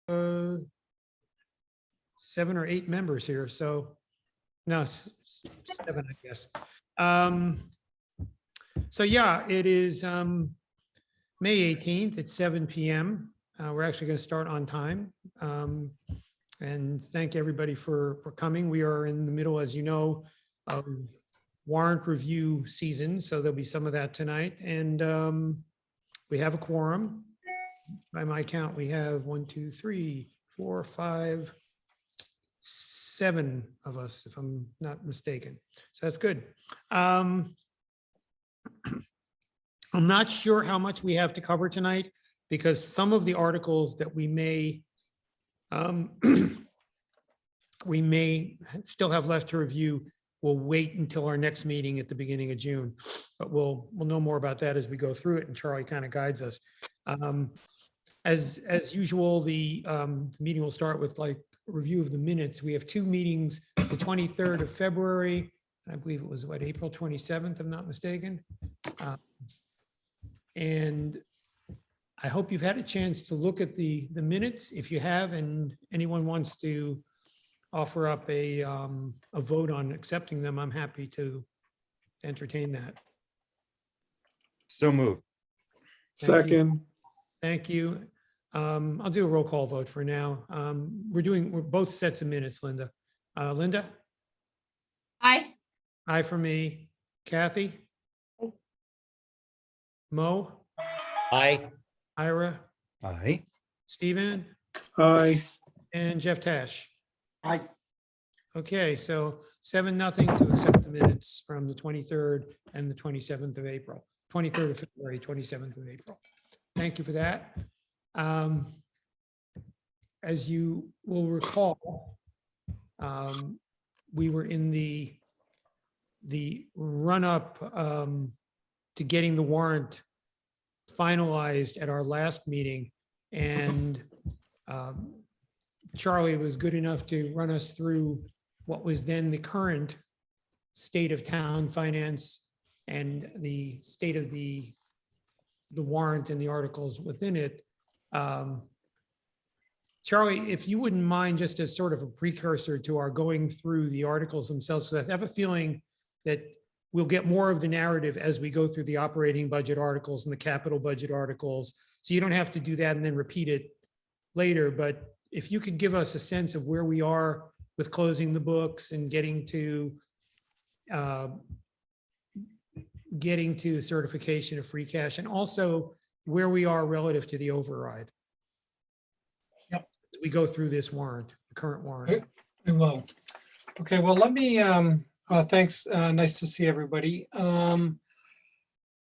7 or 8 members here, so no, 7, I guess. So yeah, it is May 18th at 7 p.m. We're actually going to start on time. And thank everybody for coming. We are in the middle, as you know, of warrant review season, so there'll be some of that tonight. And we have a quorum. By my count, we have 1, 2, 3, 4, 5, 7 of us, if I'm not mistaken. So that's good. I'm not sure how much we have to cover tonight, because some of the articles that we may still have left to review will wait until our next meeting at the beginning of June. But we'll know more about that as we go through it, and Charlie kind of guides us. As usual, the meeting will start with like a review of the minutes. We have 2 meetings, the 23rd of February. I believe it was what, April 27th, if I'm not mistaken. And I hope you've had a chance to look at the minutes. If you have, and anyone wants to offer up a vote on accepting them, I'm happy to entertain that. So moved. Second. Thank you. I'll do a roll call vote for now. We're both sets of minutes, Linda. Linda? Aye. Aye for me. Kathy? Mo? Aye. Ira? Aye. Stephen? Aye. And Jeff Tash? Aye. Okay, so 7-0 to accept the minutes from the 23rd and the 27th of April, 23rd of February, 27th of April. Thank you for that. As you will recall, we were in the run-up to getting the warrant finalized at our last meeting, and Charlie was good enough to run us through what was then the current state of town finance and the state of the warrant and the articles within it. Charlie, if you wouldn't mind, just as sort of a precursor to our going through the articles themselves, so I have a feeling that we'll get more of the narrative as we go through the operating budget articles and the capital budget articles. So you don't have to do that and then repeat it later. But if you could give us a sense of where we are with closing the books and getting to certification of free cash, and also where we are relative to the override. Yep. As we go through this warrant, the current warrant. We will. Okay, well, let me, thanks. Nice to see everybody.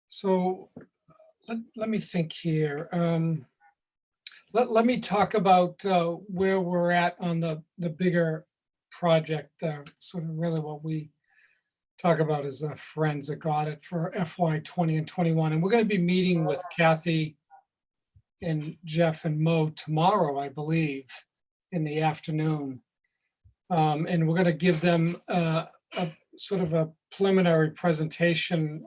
So let me think here. Let me talk about where we're at on the bigger project, sort of really what we talk about as a forensic audit for FY 20 and 21. And we're going to be meeting with Kathy and Jeff and Mo tomorrow, I believe, in the afternoon. And we're going to give them a sort of a preliminary presentation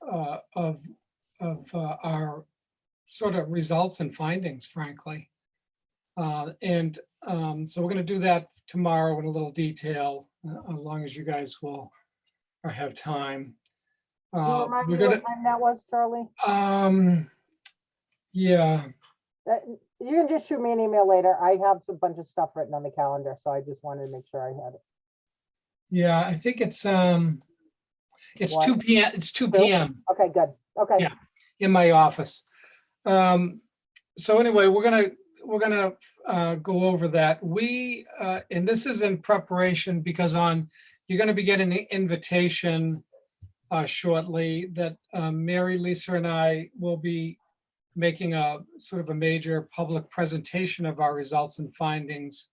of our sort of results and findings, frankly. So we're going to do that tomorrow in a little detail, as long as you guys will have time. Remind me what time that was, Charlie? Yeah. You can just shoot me an email later. I have a bunch of stuff written on the calendar, so I just wanted to make sure I had it. Yeah, I think it's What? 2 p.m. It's 2 p.m. Okay, good. Okay. Yeah. in my office. So anyway, we're gonna go over that. And this is in preparation because you're gonna be getting an invitation shortly that Mary, Lisa, and I will be making a sort of a major public presentation of our results and findings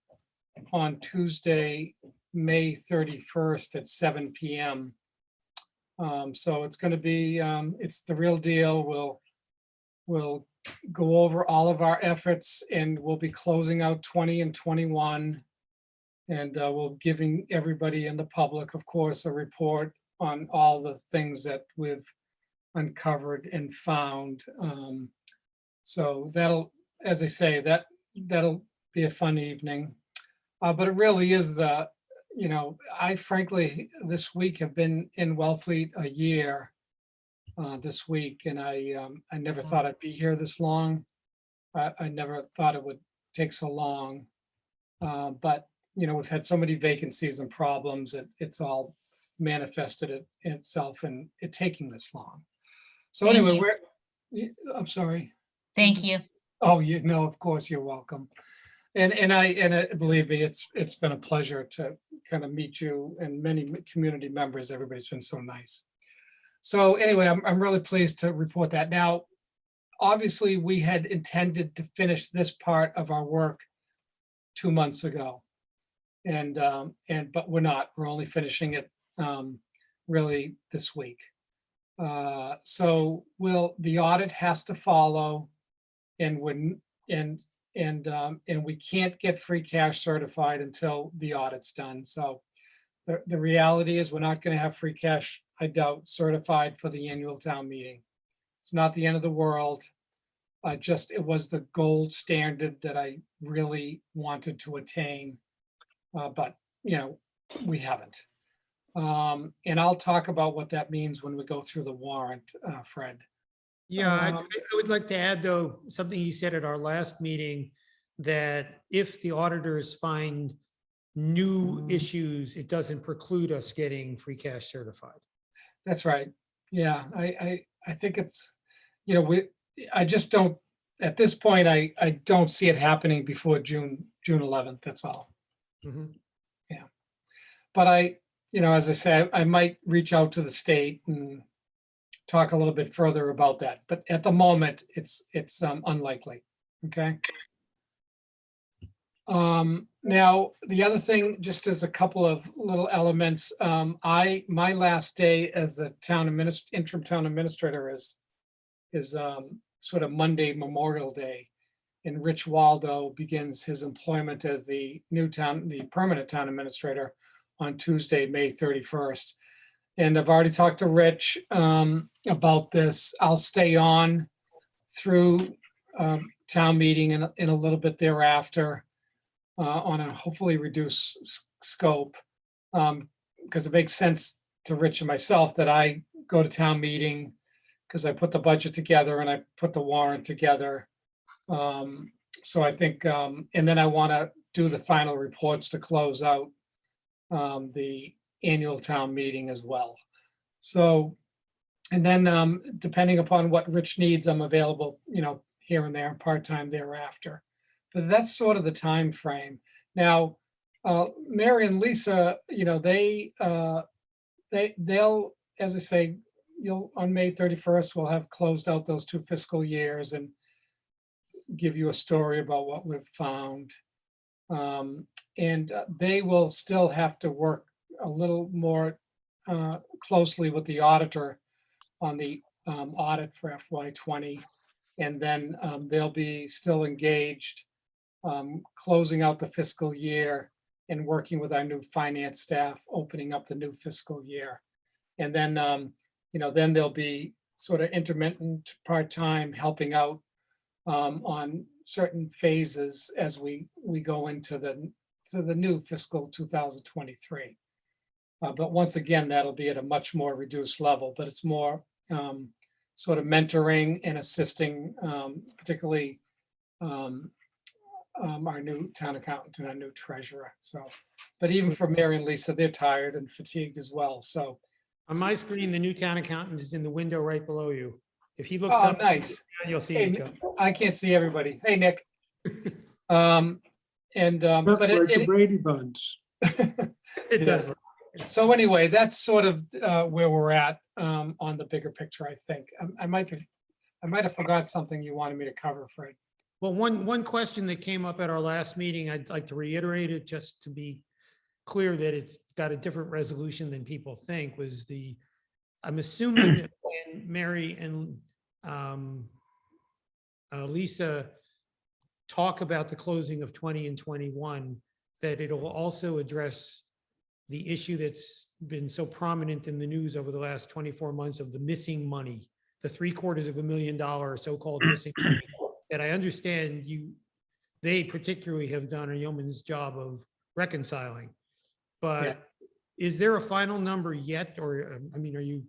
on Tuesday, May 31st at 7 p.m. So it's going to be, it's the real deal. We'll go over all of our efforts and we'll be closing out 20 and 21. And we'll giving everybody in the public, of course, a report on all the things that we've uncovered and found. So that'll, as I say, that that'll be a fun evening. But it really is I frankly, this week have been in Wellfleet a year this week, and I never thought I'd be here this long. I never thought it would take so long. But, we've had so many vacancies and problems that it's all manifested itself in it taking this long. So Thank anyway, you. I'm sorry. Thank you. Oh, of course, you're welcome. And believe me, it's been a pleasure to kind of meet you and many community members. Everybody's been so nice. So anyway, I'm really pleased to report that. Now, obviously, we had intended to finish this part of our work 2 months ago. But we're not. We're only finishing it really this week. So the audit has to follow, and we can't get free cash certified until the audit's done. So the reality is we're not going to have free cash, I doubt, certified for the annual town meeting. It's not the end of the world. It was the gold standard that I really wanted to attain. But we haven't. And I'll talk about what that means when we go through the warrant, Fred. Yeah, I Um, would like to add, though, something you said at our last meeting, that if the auditors find new issues, it doesn't preclude us getting free cash certified. That's right. Yeah, I think it's, I just don't, at this point, I don't see it happening before June 11th. That's all. Mhm. But as I said, I might reach out to the state and talk a little bit further about that. But at the moment, it's unlikely. Okay. Now, the other thing, just as a couple of little elements, my last day as the interim town administrator is sort of Monday, Memorial Day. And Rich Waldo begins his employment as the permanent town administrator on Tuesday, May 31st. And I've already talked to Rich about this. I'll stay on through town meeting in a little bit thereafter on a hopefully reduced scope. Because it makes sense to Rich and myself that I go to town meeting because I put the budget together and I put the warrant together. So I think, and then I want to do the final reports to close out the annual town meeting as well. So, and then depending upon what Rich needs, I'm available, here and there, part-time thereafter. But that's sort of the time frame. Now, Mary and Lisa, they'll, as I say, on May 31st, we'll have closed out those 2 fiscal years and give you a story about what we've found. And they will still have to work a little more closely with the auditor on the audit for FY20. And then they'll be still engaged closing out the fiscal year and working with our new finance staff, opening up the new fiscal year. And then, then they'll be sort of intermittent part-time helping out on certain phases as we go into the new fiscal 2023. But once again, that'll be at a much more reduced level, but it's more sort of mentoring and assisting, particularly our new town accountant and our new treasurer. So, but even for Mary and Lisa, they're tired and fatigued as well. So, On my screen, the new town accountant is in the window right below you. If he looks oh, up, nice. you'll see Hey, each other. I can't see everybody. Hey, Nick. But That's like the Brady Bunch. It does. So anyway, that's sort of where we're at on the bigger picture, I think. I might have forgot something you wanted me to cover, Fred. Well, one question that came up at our last meeting, I'd like to reiterate it just to be clear that it's got a different resolution than people think, was I'm assuming that when Mary and Lisa talk about the closing of 20 and 21, that it'll also address the issue that's been so prominent in the news over the last 24 months of the missing money, the $750,000 so-called missing money, that I understand they particularly have done a yeoman's job of reconciling. Yeah. But is there a final number yet? Or, I mean, are you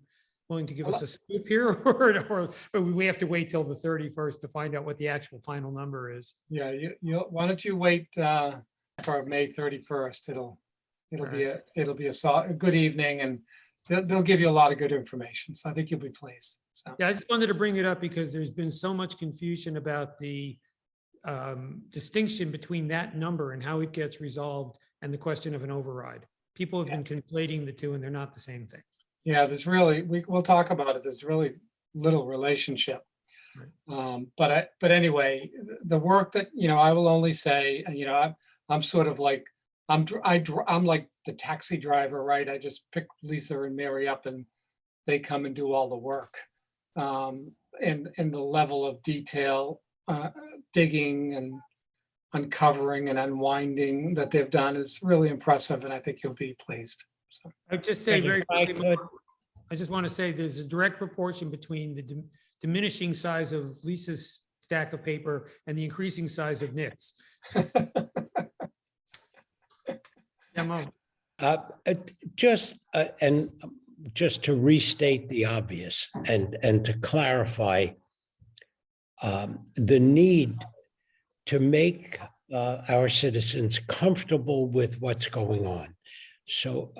willing to give us a scoop here? Or we have to wait till the 31st to find out what the actual final number is? Yeah, why don't you wait for May 31st? It'll be a good evening, and they'll give you a lot of good information. So I think you'll be pleased. So Yeah, I just wanted to bring it up because there's been so much confusion about the distinction between that number and how it gets resolved and the question of an override. People have been conflating the two, and they're not the same thing. yeah, there's really we'll talk about it. There's really little relationship. But anyway, the work that, I will only say, I'm sort of like, I'm like the taxi driver, right? I just pick Lisa and Mary up and they come and do all the work. And the level of detail, digging and uncovering and unwinding that they've done is really impressive, and I think you'll be pleased. So I'd just say And very if I quickly, could- I just want to say there's a direct proportion between the diminishing size of Lisa's stack of paper and the increasing size of Nick's. Yeah, Mo. Uh, and just to restate the obvious and to clarify, the need to make our citizens comfortable with what's going on. So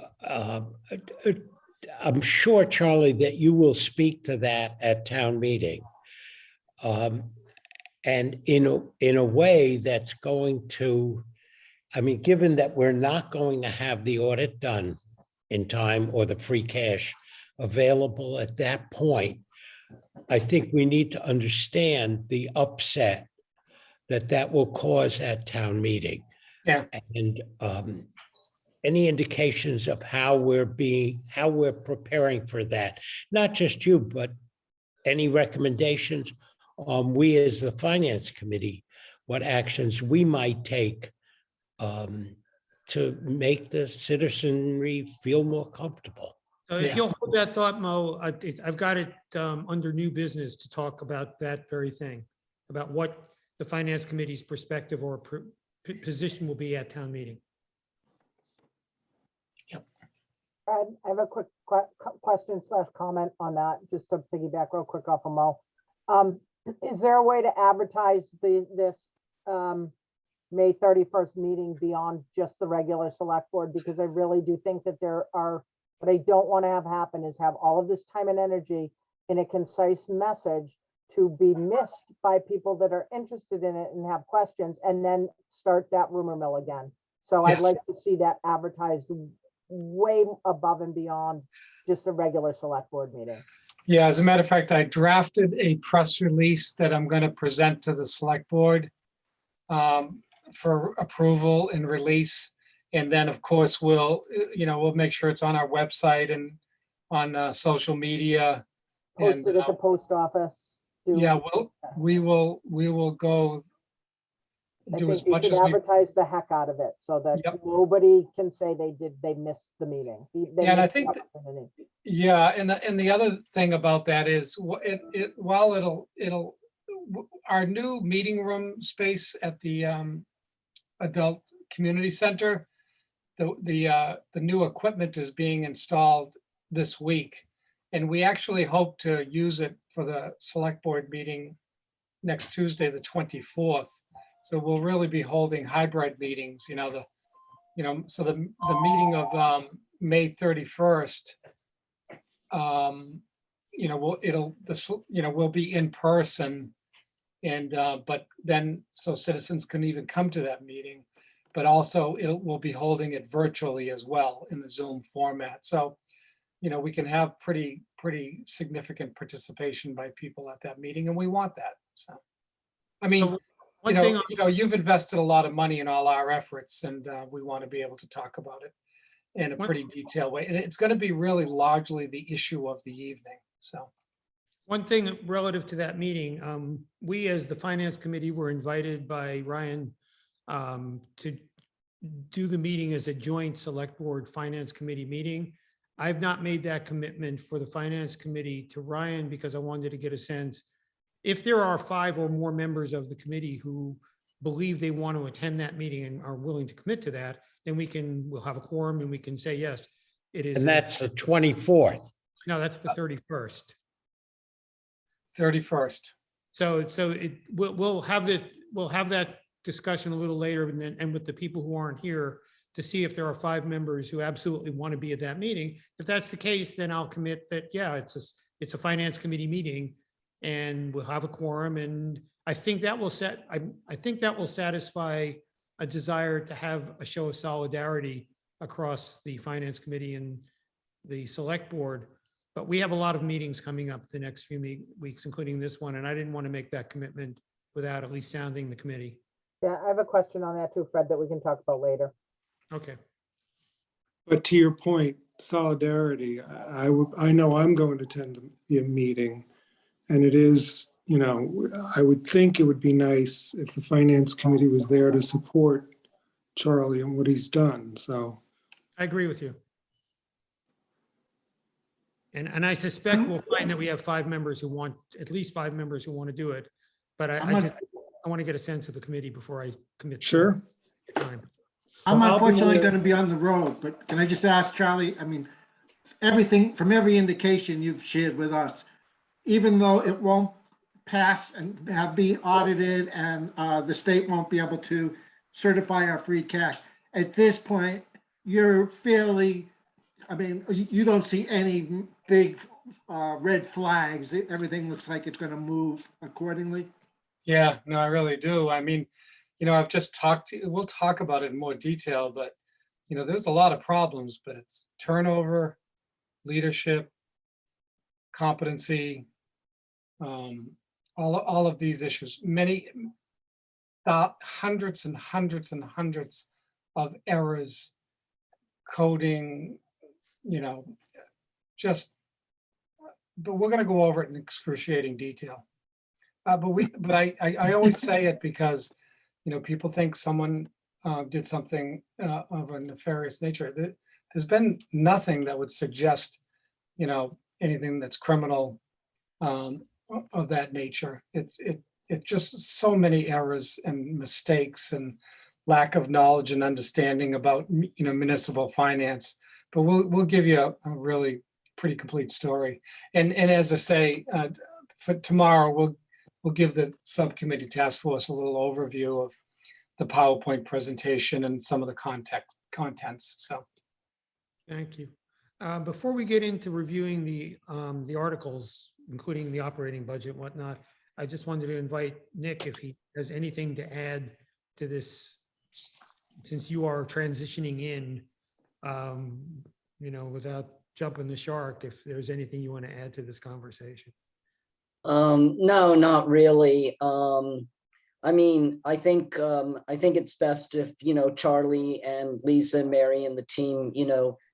I'm sure, Charlie, that you will speak to that at town meeting. And in a way that's going to, I mean, given that we're not going to have the audit done in time or the free cash available at that point, I think we need to understand the upset that will cause at town meeting. Yeah. And any indications of how we're preparing for that, not just you, but any recommendations on we as the finance committee, what actions we might take to make the citizenry feel more comfortable. So if Yeah. you'll hold that thought, Mo, I've got it under new business to talk about that very thing, about what the finance committee's perspective or position will be at town meeting. I have a quick question / comment on that, just to piggyback real quick off of Mo. Is there a way to advertise this May 31st meeting beyond just the regular select board? Because I really do think that what I don't want to have happen is have all of this time and energy in a concise message to be missed by people that are interested in it and have questions, and then start that rumor mill again. So I'd Yes. like to see that advertised way above and beyond just a regular select board meeting. Yeah, as a matter of fact, I drafted a press release that I'm going to present to the select board for approval and release. And then, of course, we'll make sure it's on our website and on social media. And Posted at the post office. yeah, we will go I do as think you much should as we. advertise the heck out of it so that Yep. nobody can say they missed the meeting. They Yeah, and I missed the think opportunity. Yeah, and the other thing about that is while our new meeting room space at the adult community center, the new equipment is being installed this week. And we actually hope to use it for the select board meeting next Tuesday, the 24th. So we'll really be holding hybrid meetings, so the meeting of May 31st, we'll be in person, and but then so citizens can even come to that meeting, but also we'll be holding it virtually as well in the Zoom format. So, we can have pretty significant participation by people at that meeting, and we want that. So, I mean, So one thing, you've invested a lot of money in all our efforts, and we want to be able to talk about it in a What- pretty detailed way. And it's going to be really largely the issue of the evening. So, one thing relative to that meeting, we as the finance committee were invited by Ryan to do the meeting as a joint select board finance committee meeting. I've not made that commitment for the finance committee to Ryan because I wanted to get a sense if there are 5 or more members of the committee who believe they want to attend that meeting and are willing to commit to that, then we'll have a quorum and we can say, yes, it is. And that's the 24th. No, that's the 31st. 31st. So we'll have that discussion a little later and with the people who aren't here to see if there are 5 members who absolutely want to be at that meeting. If that's the case, then I'll commit that, yeah, it's a finance committee meeting and we'll have a quorum. And I think that will satisfy a desire to have a show of solidarity across the finance committee and the select board. But we have a lot of meetings coming up the next few weeks, including this one, and I didn't want to make that commitment without at least sounding the committee. Yeah, I have a question on that too, Fred, that we can talk about later. Okay. But to your point, solidarity, I know I'm going to attend the meeting. And it is, I would think it would be nice if the finance committee was there to support Charlie and what he's done. So I agree with you. And I suspect we'll find that we have 5 members who want, at least 5 members who want to do it. But I want to get a sense of the committee before I commit. sure. Time. I'm I'll be unfortunately there. going to be on the road, but can I just ask Charlie, I mean, everything, from every indication you've shared with us, even though it won't pass and be audited and the state won't be able to certify our free cash, at this point, you're fairly, I mean, you don't see any big red flags. Everything looks like it's going to move accordingly. Yeah, no, I really do. I mean, I've just we'll talk about it in more detail, but, there's a lot of problems, but it's turnover, leadership, competency, all of these issues, hundreds and hundreds and hundreds of errors, coding, but we're going to go over it in excruciating detail. But I always say it because, people think someone did something of a nefarious nature. There's been nothing that would suggest, anything that's criminal of that nature. It's just so many errors and mistakes and lack of knowledge and understanding about, municipal finance. But we'll give you a really pretty complete story. And as I say, for tomorrow, we'll give the subcommittee task force a little overview of the PowerPoint presentation and some of the contents. So. Thank you. Before we get into reviewing the articles, including the operating budget and whatnot, I just wanted to invite Nick if he has anything to add to this, since you are transitioning in, without jumping the shark, if there's anything you want to add to this conversation. No, not really. I mean, I think it's best if, Charlie and Lisa and Mary and the team,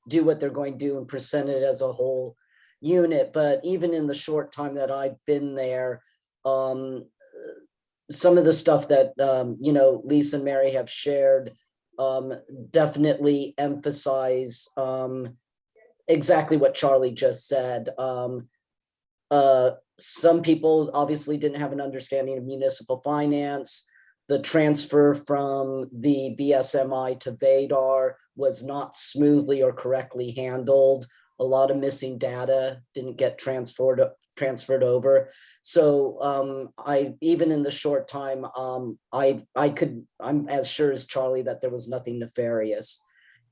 do what they're going to do and present it as a whole unit. But even in the short time that I've been there, some of the stuff that, Lisa and Mary have shared definitely emphasize exactly what Charlie just said. Some people obviously didn't have an understanding of municipal finance. The transfer from the BSMI to VADAR was not smoothly or correctly handled. A lot of missing data didn't get transferred over. So I, even in the short time, I'm as sure as Charlie that there was nothing nefarious.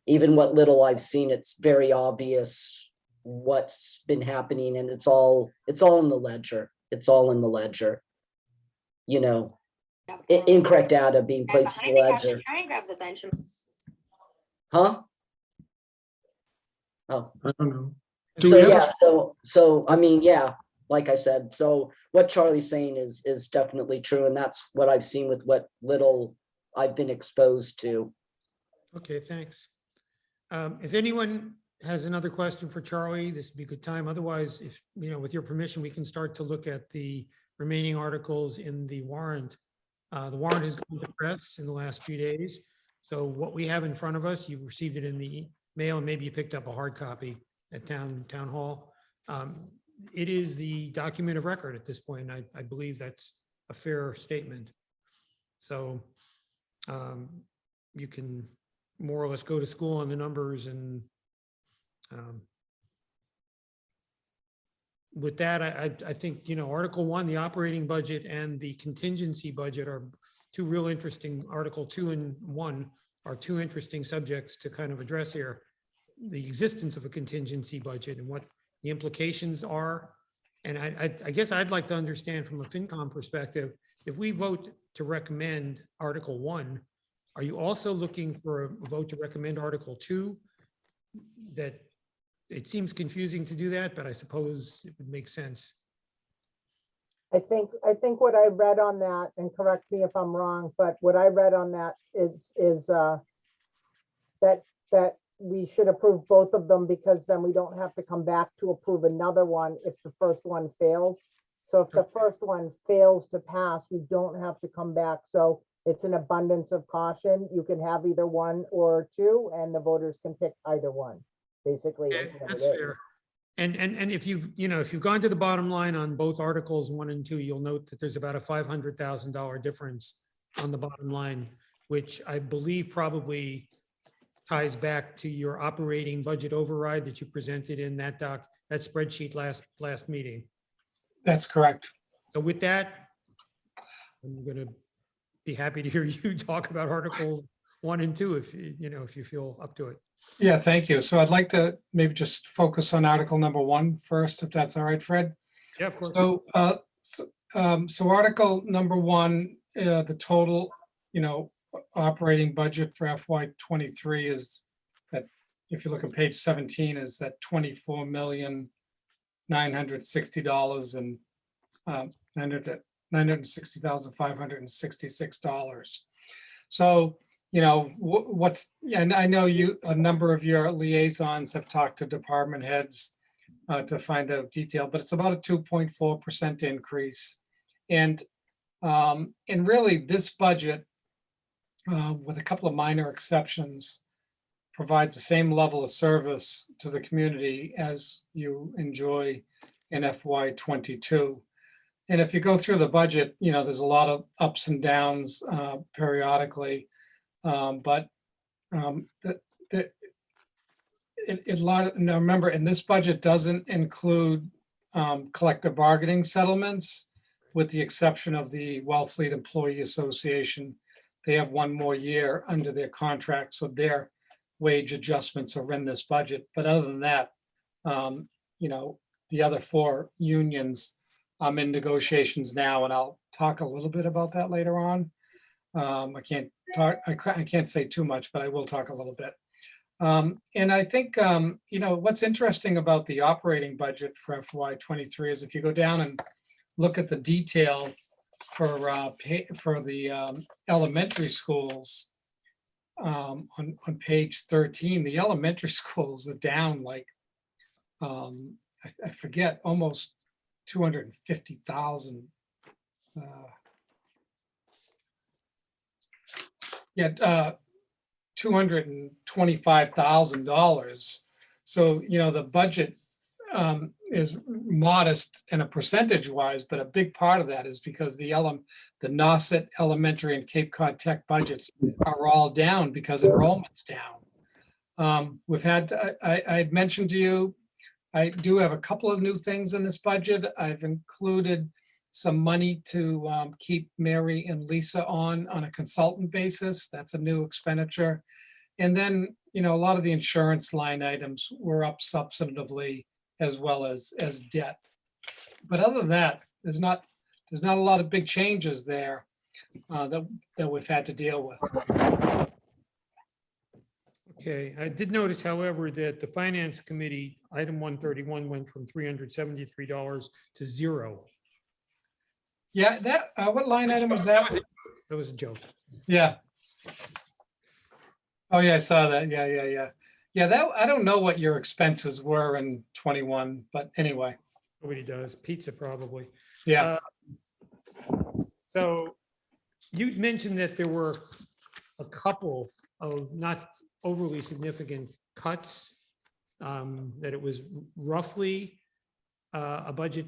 Even what little I've seen, it's very obvious what's been happening, and it's all in the ledger. It's all in the ledger. Incorrect data being placed in the ledger. Try and grab the bench. Huh? Oh, I don't know. Do so we have, yeah, so I mean, yeah, like I said, so what Charlie's saying is definitely true, and that's what I've seen with what little I've been exposed to. Okay, thanks. If anyone has another question for Charlie, this would be a good time. Otherwise, if, with your permission, we can start to look at the remaining articles in the warrant. The warrant has gone to press in the last few days. So what we have in front of us, you received it in the mail, and maybe you picked up a hard copy at town hall. It is the document of record at this point. I believe that's a fair statement. So you can more or less go to school on the numbers and with that, I think, Article 1, the operating budget and the contingency budget are two real interesting, Article 2 and 1 are two interesting subjects to kind of address here. The existence of a contingency budget and what the implications are. And I guess I'd like to understand from a FinCom perspective, if we vote to recommend Article 1, are you also looking for a vote to recommend Article 2? That it seems confusing to do that, but I suppose it would make sense. I think what I read on that, and correct me if I'm wrong, but what I read on that is that we should approve both of them because then we don't have to come back to approve another one if the first one fails. So if the first one fails to pass, we don't have to come back. So it's an abundance of caution. You can have either one or two, and the voters can pick either one, basically. is what That's it is. fair. And if you've gone to the bottom line on both Articles 1 and 2, you'll note that there's about a $500,000 difference on the bottom line, which I believe probably ties back to your operating budget override that you presented in that spreadsheet last meeting. That's correct. So with that, I'm going to be happy to hear you talk about Articles 1 and 2 if you feel up to it. Yeah, thank you. So I'd like to maybe just focus on Article number 1 first, if that's all right, Fred. Yeah, of course. So Article number 1, the total, operating budget for FY23 is that, if you look at page 17, is that $24,960 and $960,566. So, and I know a number of your liaisons have talked to department heads to find out detail, but it's about a 2.4% increase. And really this budget, with a couple of minor exceptions, provides the same level of service to the community as you enjoy in FY22. And if you go through the budget, there's a lot of ups and downs periodically. But remember, and this budget doesn't include collective bargaining settlements, with the exception of the Wellfleet Employee Association. They have one more year under their contract, so their wage adjustments are in this budget. But other than that, the other 4 unions, I'm in negotiations now, and I'll talk a little bit about that later on. I can't say too much, but I will talk a little bit. And I think, what's interesting about the operating budget for FY23 is if you go down and look at the detail for the elementary schools on page 13, the elementary schools are down like, I forget, almost 250,000. $225,000. So, the budget is modest in a percentage wise, but a big part of that is because the Nauset Elementary and Cape Cod Tech budgets are all down because enrollment's down. We've had, I had mentioned to you, I do have a couple of new things in this budget. I've included some money to keep Mary and Lisa on a consultant basis. That's a new expenditure. And then, a lot of the insurance line items were up substantively as well as debt. But other than that, there's not a lot of big changes there that we've had to deal with. Okay, I did notice, however, that the Finance Committee, item 131, went from $373 to 0. Yeah, what line item was that? That was a joke. Yeah. Oh, yeah, I saw that. Yeah. Yeah, I don't know what your expenses were in 21, but anyway. Nobody does. Pizza, probably. Yeah. So you mentioned that there were a couple of not overly significant cuts, that it was roughly a budget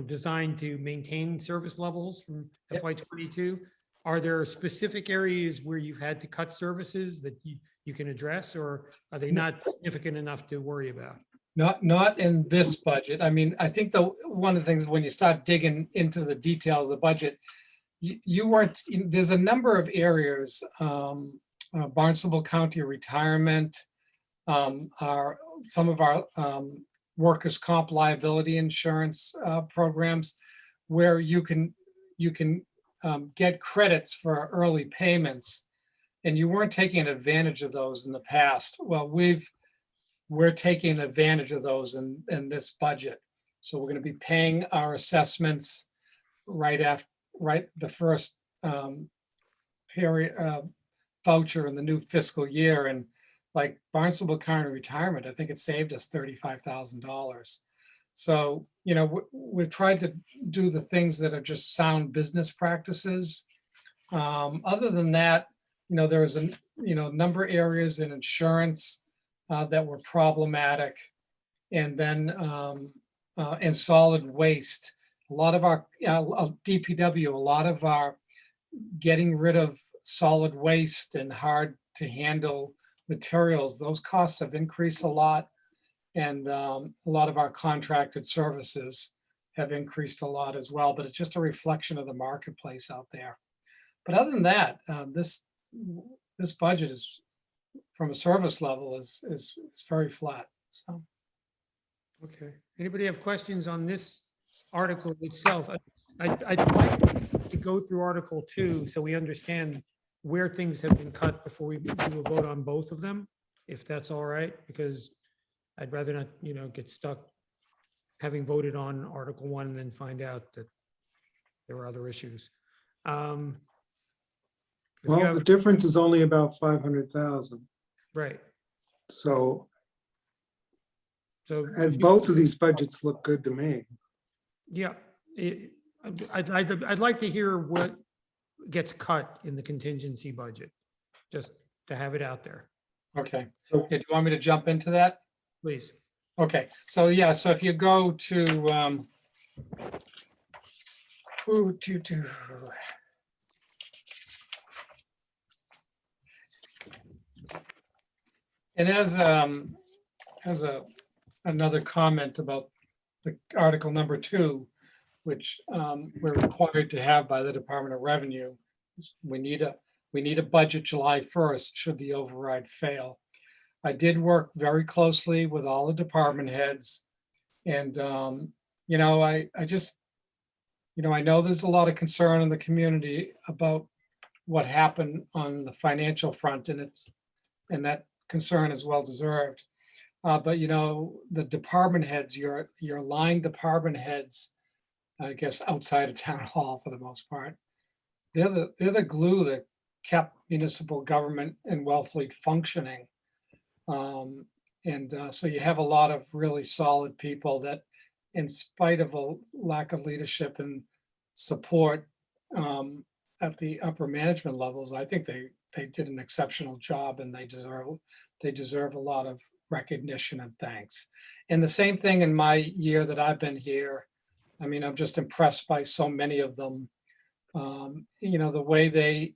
designed to maintain service levels from Yep. FY '22. Are there specific areas where you've had to cut services that you can address, or are they not significant enough to worry about? Not in this budget. I mean, I think one of the things, when you start digging into the detail of the budget, you weren't, there's a number of areas, Barnstable County Retirement, some of our workers' comp liability insurance programs, where you can get credits for early payments, and you weren't taking advantage of those in the past. Well, we're taking advantage of those in this budget. So we're going to be paying our assessments right the first period voucher in the new fiscal year. And like Barnstable County Retirement, I think it saved us $35,000. So, we've tried to do the things that are just sound business practices. Other than that, there was a number of areas in insurance that were problematic. And then in solid waste, a lot of our DPW, a lot of our getting rid of solid waste and hard to handle materials, those costs have increased a lot. And a lot of our contracted services have increased a lot as well, but it's just a reflection of the marketplace out there. But other than that, this budget is, from a service level, is very flat. So, Okay. Anybody have questions on this article itself? I'd like to go through Article 2 so we understand where things have been cut before we do a vote on both of them, if that's all right, because I'd rather not, get stuck having voted on Article 1 and then find out that there were other issues. If you Well, have- the difference is only about 500,000. Right. So So both of these budgets look good to me. yeah, I'd like to hear what gets cut in the contingency budget, just to have it out there, okay. Do you want me to jump into that? please. Okay, so yeah, so if you go to and as another comment about the article number 2, which we're required to have by the Department of Revenue. We need a budget July 1st should the override fail. I did work very closely with all the department heads. And, I just, I know there's a lot of concern in the community about what happened on the financial front, and that concern is well deserved. But, the department heads, your line department heads, I guess outside of town hall for the most part, they're the glue that kept municipal government and Wellfleet functioning. So you have a lot of really solid people that, in spite of a lack of leadership and support at the upper management levels, I think they did an exceptional job, and they deserve a lot of recognition and thanks. And the same thing in my year that I've been here. I mean, I'm just impressed by so many of them. The way they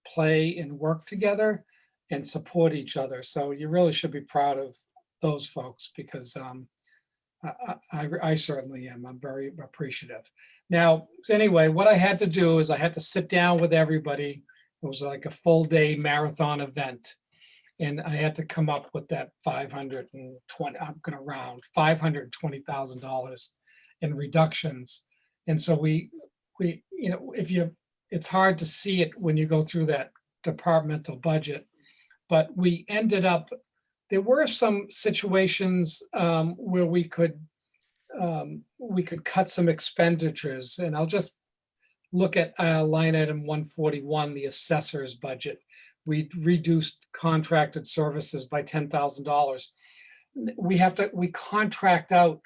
play and work together and support each other. So you really should be proud of those folks, because I certainly am. I'm very appreciative. Now, so anyway, what I had to do is I had to sit down with everybody. It was like a full day marathon event. And I had to come up with that I'm going to round $520,000 in reductions. And so it's hard to see it when you go through that departmental budget, but we ended up, there were some situations where we could cut some expenditures, and I'll just look at line item 141, the assessor's budget. We reduced contracted services by $10,000. We contract out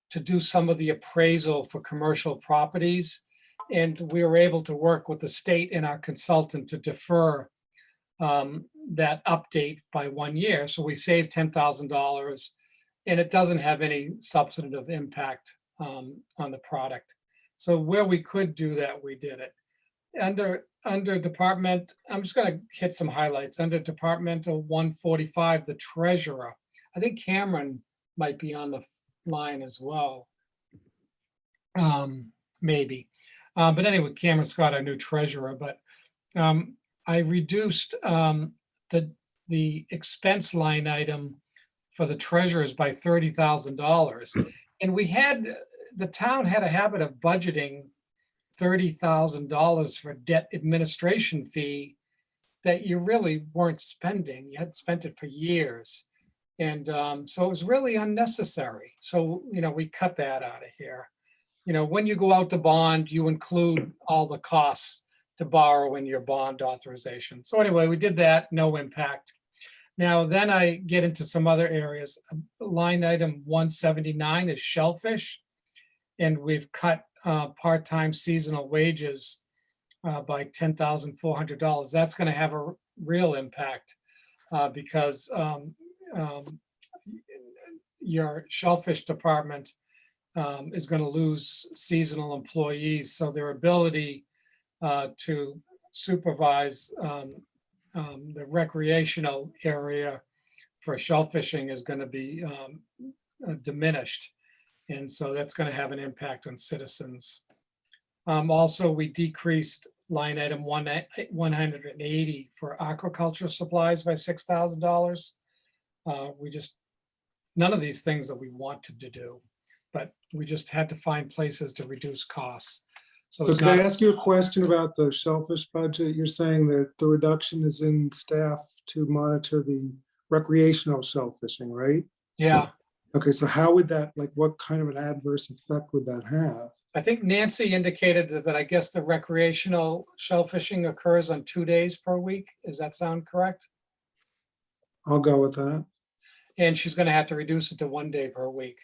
to do some of the appraisal for commercial properties. And we were able to work with the state and our consultant to defer that update by 1 year. So we saved $10,000, and it doesn't have any substantive impact on the product. So where we could do that, we did it. Under department, I'm just gonna hit some highlights. Under departmental 145, the treasurer. I think Cameron might be on the line as well. Maybe. But anyway, Cameron Scott, our new treasurer, but I reduced the expense line item for the treasurers by $30,000. And the town had a habit of budgeting $30,000 for debt administration fee that you really weren't spending. You had spent it for years. And so it was really unnecessary. So, we cut that out of here. When you go out to bond, you include all the costs to borrow in your bond authorization. So anyway, we did that, no impact. Now, then I get into some other areas. Line item 179 is shellfish. And we've cut part-time seasonal wages by $10,400. That's going to have a real impact because your shellfish department is going to lose seasonal employees. So their ability to supervise the recreational area for shellfishing is going to be diminished. And so that's going to have an impact on citizens. Also, we decreased line item 180 for aquaculture supplies by $6,000. None of these things that we wanted to do, but we just had to find places to reduce costs. So So it's can I not, ask you a question about the shellfish budget? You're saying that the reduction is in staff to monitor the recreational shellfishing, right? yeah. Okay, so how would that, what kind of an adverse effect would that have? I think Nancy indicated that I guess the recreational shellfishing occurs on 2 days per week. Does that sound correct? I'll go with that. And she's going to have to reduce it to 1 day per week.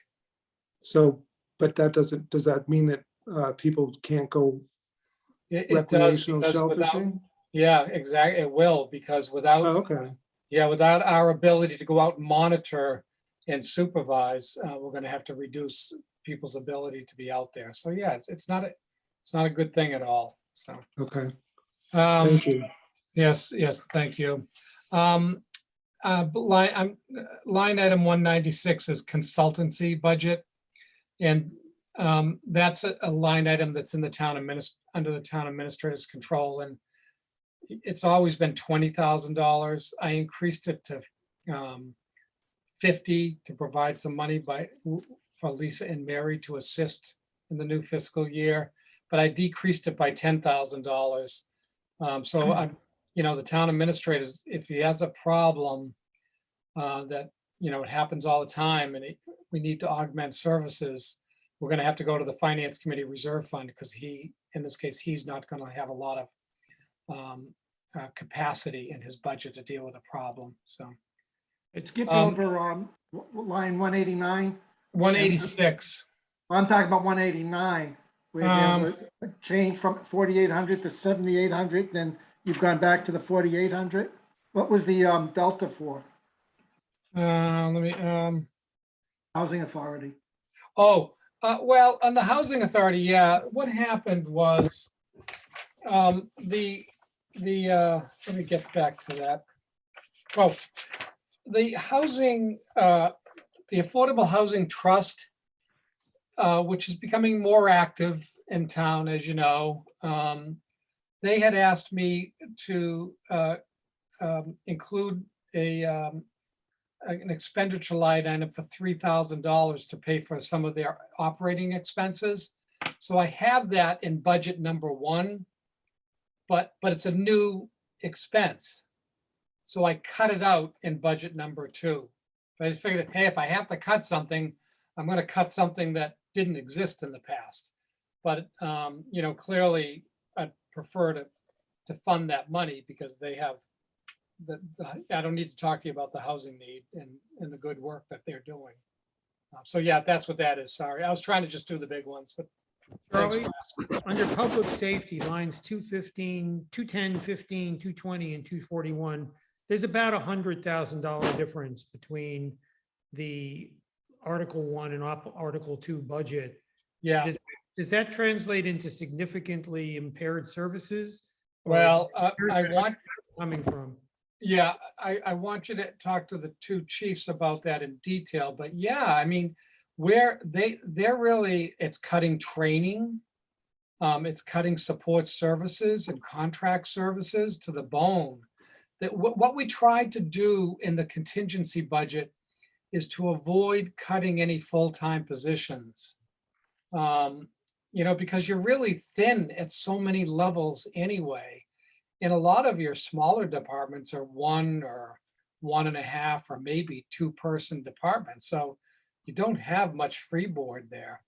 So, but does that mean that people can't go It does recreational because without, shellfishing? yeah, exactly. It will because without, Oh, okay, without our ability to go out and monitor and supervise, we're going to have to reduce people's ability to be out there. So yeah, it's not a good thing at all. So okay, um, thank you. yes, thank you. Line item 196 is consultancy budget. And that's a line item that's in the town under the town administrator's control. And it's always been $20,000. I increased it to 50 to provide some money for Lisa and Mary to assist in the new fiscal year, but I decreased it by $10,000. So the town administrator, if he has a problem that it happens all the time, and we need to augment services, we're going to have to go to the finance committee reserve fund because in this case, he's not going to have a lot of capacity in his budget to deal with a problem. So Skip over line 189. 186. I'm talking about 189, where there was a change from 4,800 to 7,800, then you've gone back to the 4,800. What was the delta for? Let me. Housing Authority. Well, on the Housing Authority, yeah. What happened was let me get back to that. Oh, the housing, the Affordable Housing Trust, which is becoming more active in town, as you know, they had asked me to include an expenditure line item for $3,000 to pay for some of their operating expenses. So I have that in budget number 1, but it's a new expense. So I cut it out in budget number 2. But I just figured, hey, if I have to cut something, I'm going to cut something that didn't exist in the past. But clearly I'd prefer to fund that money because they have I don't need to talk to you about the housing need and the good work that they're doing. So yeah, that's what that is. Sorry, I was trying to just do the big ones, but thanks Charlie, for asking. under public safety, lines 215, 210, 15, 220, and 241, there's about $100,000 difference between the Article 1 and Article 2 budget. Yeah, Does that translate into significantly impaired services? Or well, where's I that want, coming from? yeah, I want you to talk to the two chiefs about that in detail, but yeah, I mean, they're really, it's cutting training. It's cutting support services and contract services to the bone. That what we tried to do in the contingency budget is to avoid cutting any full-time positions. Because you're really thin at so many levels anyway. And a lot of your smaller departments are 1 or 1.5 or maybe 2-person departments. So you don't have much freeboard there.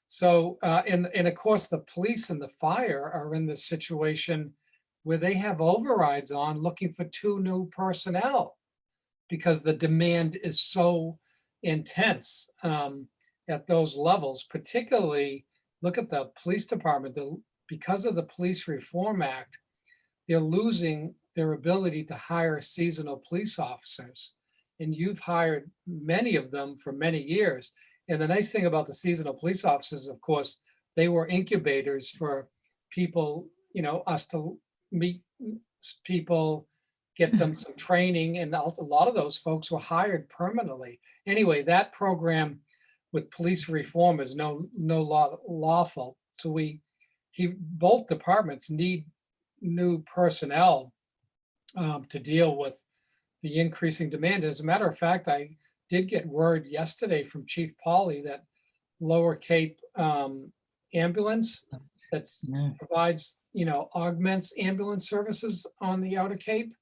So, and of course, the police and the fire are in this situation where they have overrides on looking for 2 new personnel because the demand is so intense at those levels. Particularly, look at the police department. Because of the Police Reform Act, they're losing their ability to hire seasonal police officers. And you've hired many of them for many years. And the nice thing about the seasonal police officers, of course, they were incubators for people, us to meet people, get them some training, and a lot of those folks were hired permanently. Anyway, that program with police reform is no lawful. So both departments need new personnel to deal with the increasing demand. As a matter of fact, I did get word yesterday from Chief Pauly that Lower Cape ambulance that provides, augments ambulance services on the Outer Cape,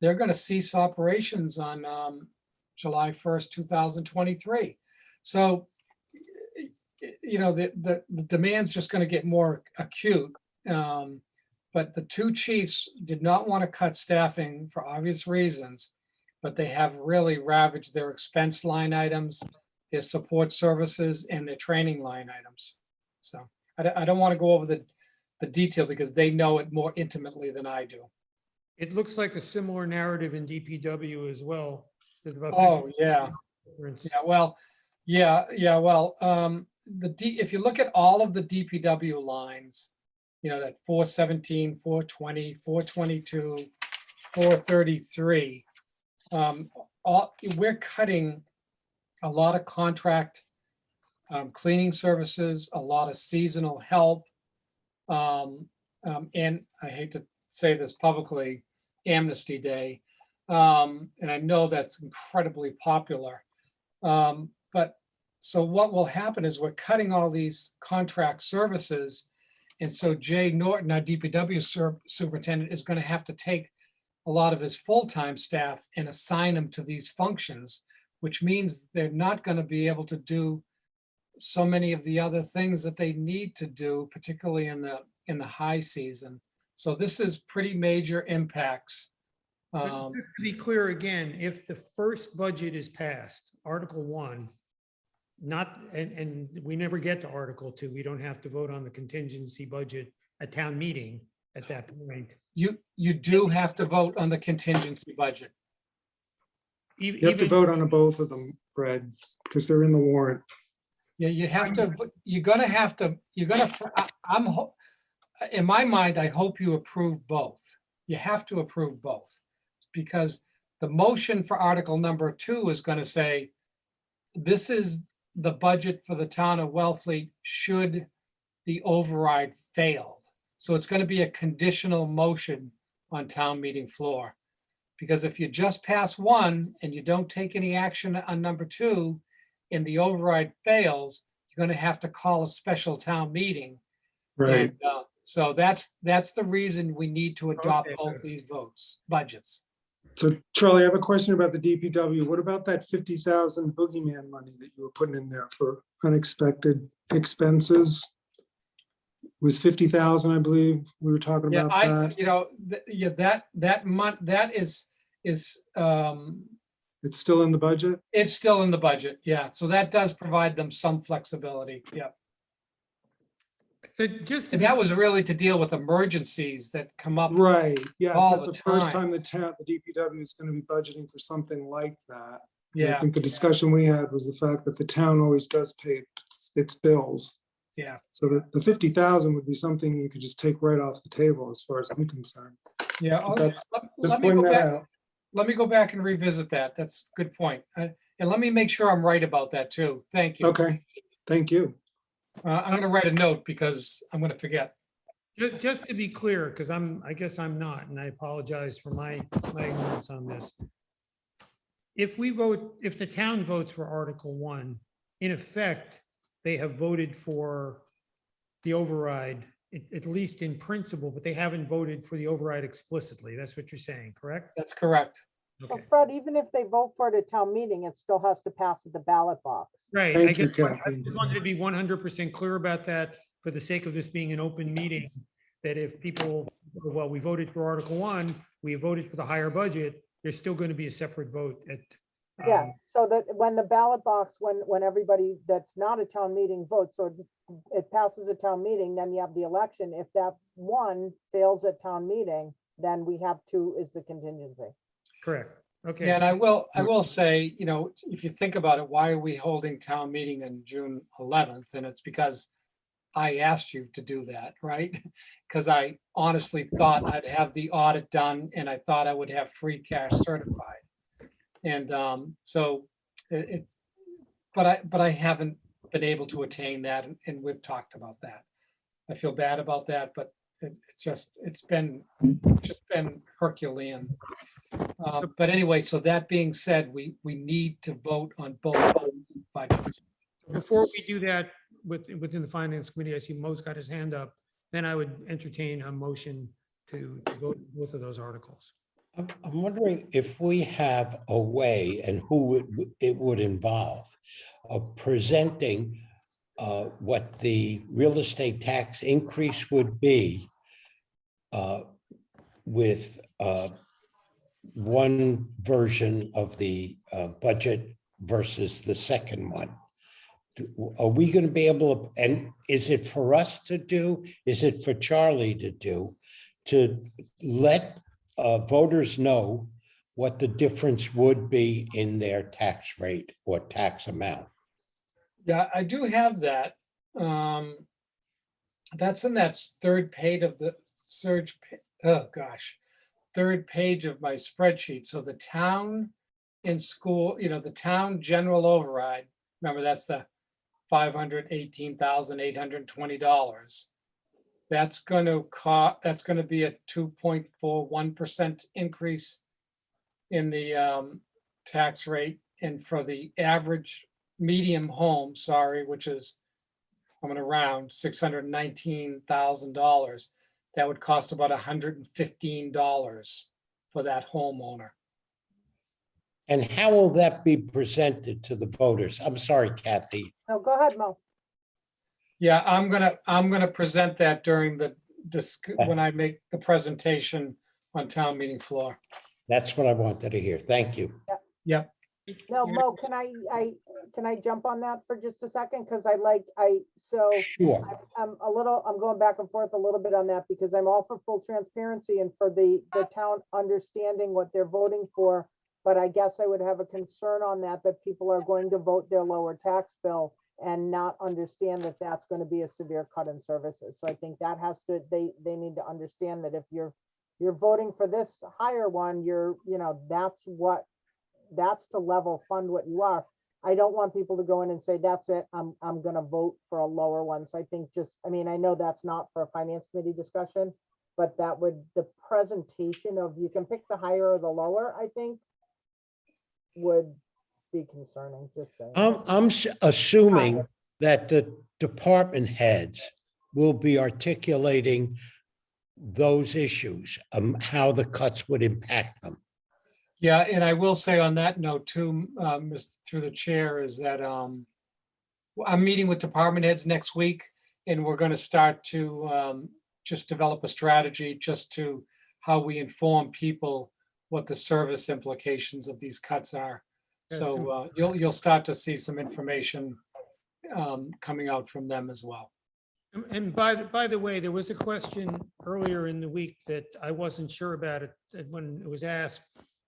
they're going to cease operations on July 1st, 2023. So, the demand's just going to get more acute. But the two chiefs did not want to cut staffing for obvious reasons, but they have really ravaged their expense line items, their support services, and their training line items. So I don't want to go over the detail because they know it more intimately than I do. It looks like a similar narrative in DPW as well. There's about Oh, 50 yeah. difference. Yeah, well, if you look at all of the DPW lines, that 417, 420, 422, 433, we're cutting a lot of contract cleaning services, a lot of seasonal help, and I hate to say this publicly, Amnesty Day, and I know that's incredibly popular. But so what will happen is we're cutting all these contract services. And so Jay Norton, our DPW superintendent, is going to have to take a lot of his full-time staff and assign them to these functions, which means they're not going to be able to do so many of the other things that they need to do, particularly in the high season. So this is pretty major impacts. So just to be clear again, if the first budget is passed, Article 1, and we never get to Article 2, we don't have to vote on the contingency budget at town meeting at that point. You do have to vote on the contingency budget. You have to vote on both of them, Fred, because they're in the warrant. Yeah, in my mind, I hope you approve both. You have to approve both because the motion for Article number 2 is going to say, this is the budget for the town of Wellfleet should the override fail. So it's going to be a conditional motion on town meeting floor. Because if you just pass 1 and you don't take any action on number 2 and the override fails, you're going to have to call a special town meeting. Right. And, so that's the reason we need to adopt Okay. both these budgets. So Charlie, I have a question about the DPW. What about that 50,000 boogeyman money that you were putting in there for unexpected expenses? It was 50,000, I believe. We were talking Yeah, about that. That is It's still in the budget? it's still in the budget. Yeah, so that does provide them some flexibility. Yeah. So just to And be that was really to deal with emergencies that come up. Right, yes, all that's the the first time. time the DPW is gonna be budgeting for something like that. And I Yeah, think the discussion we had was the fact that the town always does pay its bills. Yeah. So the 50,000 would be something you could just take right off the table as far as I'm concerned. Yeah. But that's- Just Let me pointing go that back. out. Let me go back and revisit that. That's a good point. And let me make sure I'm right about that too. Thank you. Okay, thank you. I'm going to write a note because I'm going to forget. Just to be clear, because I guess I'm not, and I apologize for my ignorance on this. If the town votes for Article 1, in effect, they have voted for the override, at least in principle, but they haven't voted for the override explicitly. That's what you're saying, correct? That's correct. So Okay. Fred, even if they vote for it at town meeting, it still has to pass at the ballot box. Right. Thank you, I Kathy. just wanted to be 100% clear about that for the sake of this being an open meeting, that if people, well, we voted for Article 1, we voted for the higher budget, there's still going to be a separate vote at. Yeah, so that when the ballot box, when everybody that's not a town meeting votes, so it passes a town meeting, then you have the election. If that one fails at town meeting, then we have two is the contingency. Correct. Okay. Yeah, and I will say, you know, if you think about it, why are we holding town meeting on June 11th? And it's because I asked you to do that, right? Because I honestly thought I'd have the audit done and I thought I would have free cash certified. And so but I haven't been able to attain that, and we've talked about that. I feel bad about that, but it's been Herculean. But anyway, so that being said, we need to vote on both budgets. Before we do that within the finance committee, I see Mo's got his hand up, then I would entertain a motion to vote both of those articles. I'm wondering if we have a way, and who it would involve, of presenting what the real estate tax increase would be with one version of the budget versus the second one. Are we going to be able to, and is it for us to do? Is it for Charlie to do, to let voters know what the difference would be in their tax rate or tax amount? Yeah, I do have that. That's in that third page of the third page of my spreadsheet. So the town in school, you know, the town general override, remember that's the $518,820. That's going to be a 2.41% increase in the tax rate. And for the average medium home, which is, I'm going to round, $619,000, that would cost about $115 for that homeowner. And how will that be presented to the voters? I'm sorry, Kathy. No, go ahead, Mo. Yeah, I'm gonna present that during when I make the presentation on town meeting floor. That's what I wanted to hear. Thank you. Yep. No, Mo, can I jump on that for just a second? Because Sure. I'm going back and forth a little bit on that because I'm all for full transparency and for the town understanding what they're voting for. But I guess I would have a concern on that people are going to vote their lower tax bill and not understand that that's going to be a severe cut in services. So I think that they need to understand that if you're voting for this higher one, that's to level fund what you are. I don't want people to go in and say, that's it, I'm going to vote for a lower one. So I think I know that's not for a finance committee discussion, but the presentation of, you can pick the higher or the lower, I think would be concerning, just saying. I'm assuming that the department heads will be articulating those issues, how the cuts would impact them. Yeah, and I will say on that note too, through the chair, is that I'm meeting with department heads next week, and we're going to start to just develop a strategy just to how we inform people what the service implications of these cuts are. So you'll start to see some information coming out from them as well. And by the way, there was a question earlier in the week that I wasn't sure about it when it was asked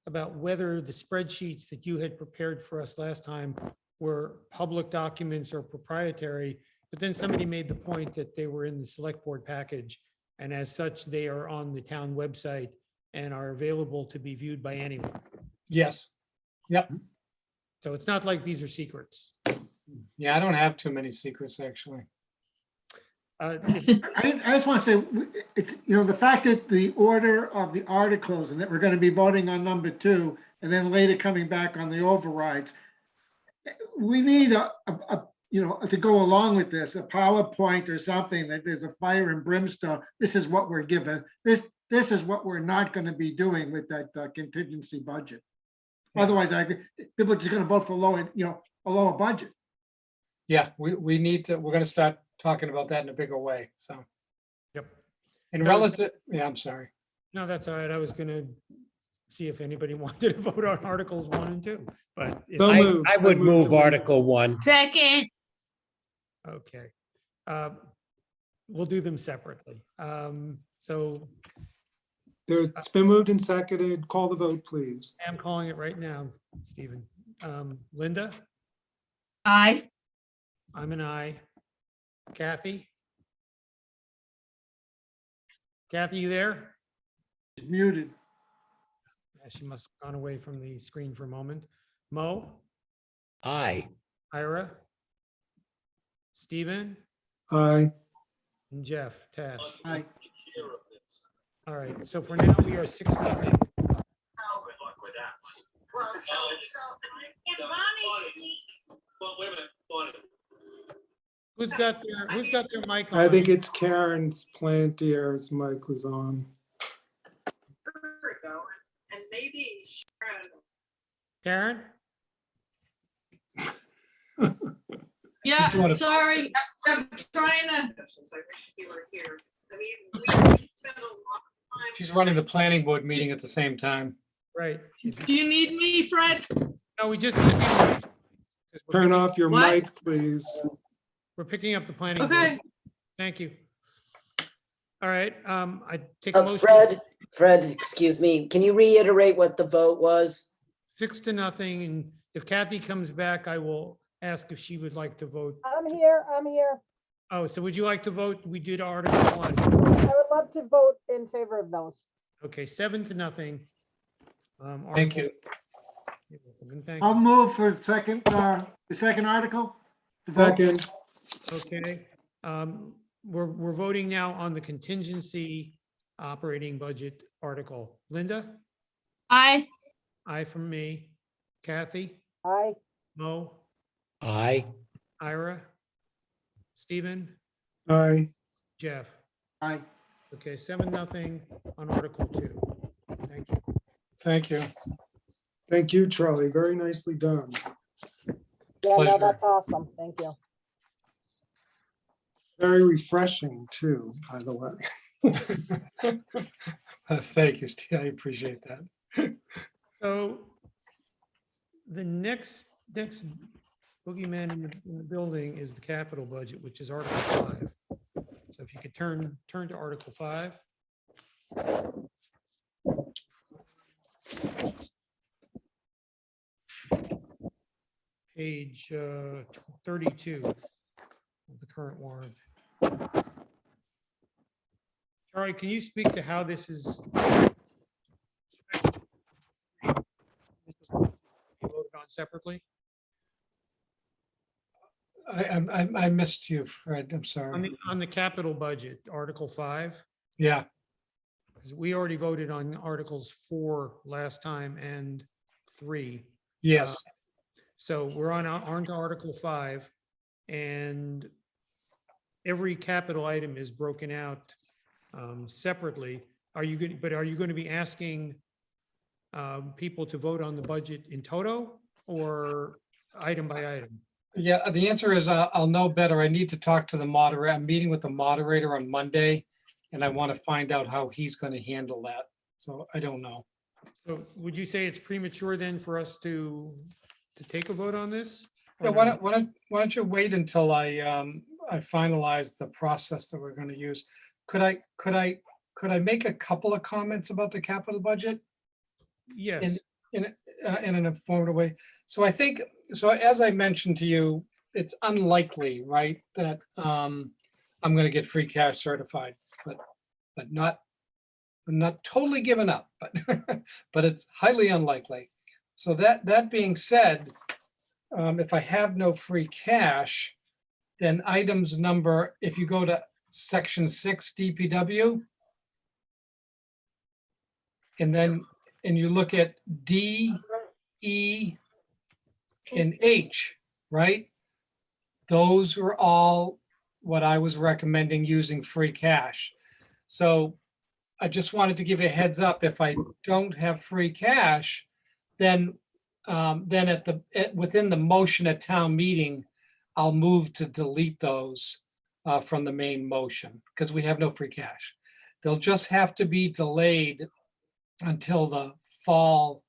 about whether the spreadsheets that you had prepared for us last time were public documents or proprietary. But then somebody made the point that they were in the select board package, and as such, they are on the town website and are available to be viewed by anyone. Yes. So it's not like these are secrets. Yeah, I don't have too many secrets, actually. I just want to say, it's, the fact that the order of the articles and that we're going to be voting on number 2 and then later coming back on the overrides. We need to go along with this, a PowerPoint or something that there's a fire and brimstone. This is what we're given. This is what we're not going to be doing with that contingency budget. Yeah. Otherwise, people are just going to vote for a lower budget. Yeah, we need to, we're gonna start talking about that in a bigger way, so. Yep. And So- relative, yeah, I'm sorry. No, that's all right. I was gonna see if anybody wanted to vote on Articles 1 and 2, but. if- So I, moved. I would I move move to move. Article 1. Second. Okay. We'll do them separately. So It's been moved and seconded. Call the vote, please. I'm calling it right now, Stephen. Linda, Aye. I'm an aye. Kathy? Kathy, you there? It's muted. Yeah, she must have gone away from the screen for a moment. Mo, Aye. Ira, Stephen, Aye. and Jeff, Tash. Aye. All right, so for now, we are 6-0. Who's got their mic on? I think it's Karen's Plantier's mic was on. Karen? Just doing Yeah, it. sorry, I'm trying to. We spent a lot of time. She's running the planning board meeting at the same time. Right. Do you need me, Fred? No, we just. 'cause we're Turn off your What? mic, please. We're picking up the planning. board. Okay, Thank you. All right, I take a motion. Fred, excuse me, can you reiterate what the vote was? 6-0, and if Kathy comes back, I will ask if she would like to vote. I'm here. Oh, so would you like to vote? We did Article 1. I would love to vote in favor of those. Okay, 7-0. Thank you. You're welcome, and thank I'll you. move for the second article. to vote. Second. Okay, we're voting now on the contingency operating budget article. Linda? Aye. Aye from me. Kathy? Aye. Mo? Aye. Ira? Stephen? Aye. Jeff? Aye. Okay, 7-0 on Article 2. Thank you. Thank you. Thank you, Charlie. Very nicely done. Yeah, no, Pleasure. that's awesome. Thank you. Very refreshing too, by the way. Thank you, Steve. I appreciate that. So the next boogeyman in the building is the capital budget, which is Article 5. So if you could turn to Article 5. Page 32 of the current warrant. Charlie, can you speak to how this is voted on separately? I missed you, Fred. I'm On sorry. the capital budget, Article 5, Yeah, because we already voted on Articles 4 last time and 3. yes. So we're on to Article 5, and every capital item is broken out separately. Are you going to be asking people to vote on the budget in toto or item by item? Yeah, the answer is I'll know better. I need to talk to the moderator. I'm meeting with the moderator on Monday, and I want to find out how he's going to handle that. So I don't know. So would you say it's premature then for us to take a vote on this? or Yeah, why not? don't you wait until I finalize the process that we're going to use? Could I make a couple of comments about the capital budget Yes, in an informative way? So I think, so as I mentioned to you, it's unlikely, right, that I'm gonna get free cash certified, but not, I'm not totally given up, but but it's highly unlikely. So that being said, if I have no free cash, then items number, if you go to section 6 DPW, and you look at D, E, and H, right? Those were all what I was recommending using free cash. So I just wanted to give you a heads up. If I don't have free cash, then within the motion at town meeting, I'll move to delete those from the main motion because we have no free cash. They'll just have to be delayed until the fall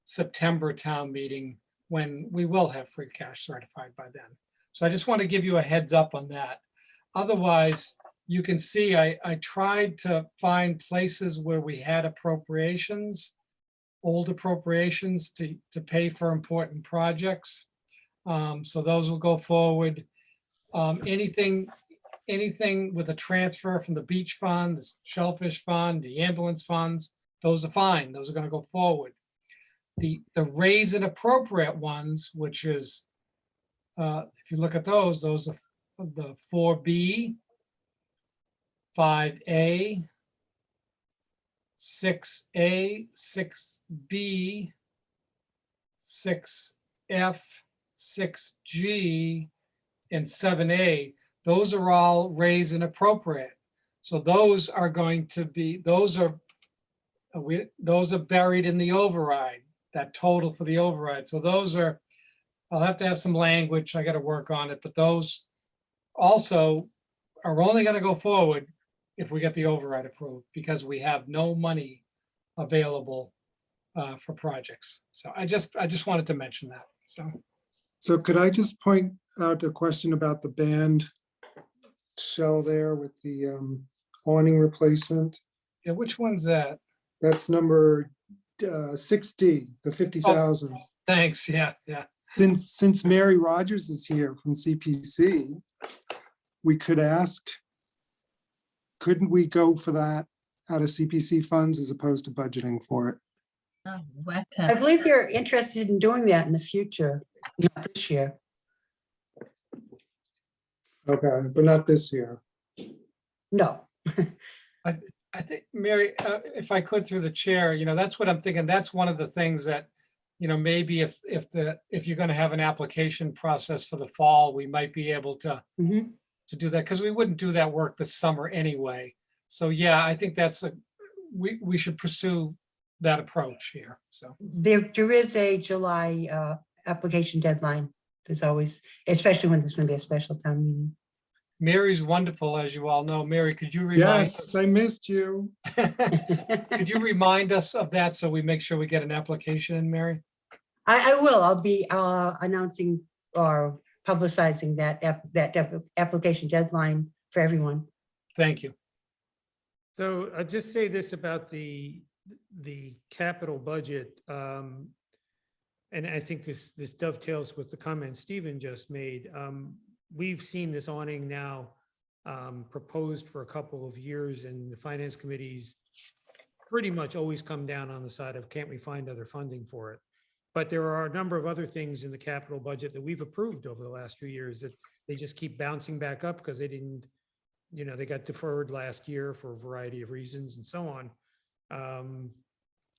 September town meeting when we will have free cash certified by then. So I just want to give you a heads up on that. Otherwise, you can see I tried to find places where we had appropriations, old appropriations to pay for important projects. So those will go forward. Anything with a transfer from the beach fund, the shellfish fund, the ambulance funds, those are fine. Those are going to go forward. The raise and appropriate ones, which is, if you look at those are the 4B, 5A, 6A, 6B, 6F, 6G, and 7A. Those are all raise and appropriate. So those are going to be, those are buried in the override, that total for the override. So those are, I'll have to have some language. I got to work on it, but those also are only going to go forward if we get the override approved because we have no money available for projects. So I just wanted to mention that. So could I just point out a question about the band shell there with the awning replacement? Yeah, which one's that? That's number 6D, the 50,000. Thanks. Yeah. Since Mary Rogers is here from CPC, we could ask, couldn't we go for that out of CPC funds as opposed to budgeting for it? I believe you're interested in doing that in the future, not this year. Okay, but not this year. No. I think, Mary, if I could through the chair, that's what I'm thinking. That's one of the things that, maybe if you're going to have an application process for the fall, we might be able to do that because we wouldn't do that work this summer anyway. So yeah, I think we should pursue that approach here. So There is a July application deadline. There's always, especially when there's going to be a special town meeting. Mary's wonderful, as you all know. Mary, could you remind us? Yes, I missed you. Could you remind us of that so we make sure we get an application in, Mary? I will. I'll be announcing or publicizing that application deadline for everyone. Thank you. So I'll just say this about the capital budget. And I think this dovetails with the comment Stephen just made. We've seen this awning now proposed for a couple of years, and the finance committees pretty much always come down on the side of, can't we find other funding for it? But there are a number of other things in the capital budget that we've approved over the last few years that they just keep bouncing back up because they didn't, they got deferred last year for a variety of reasons and so on.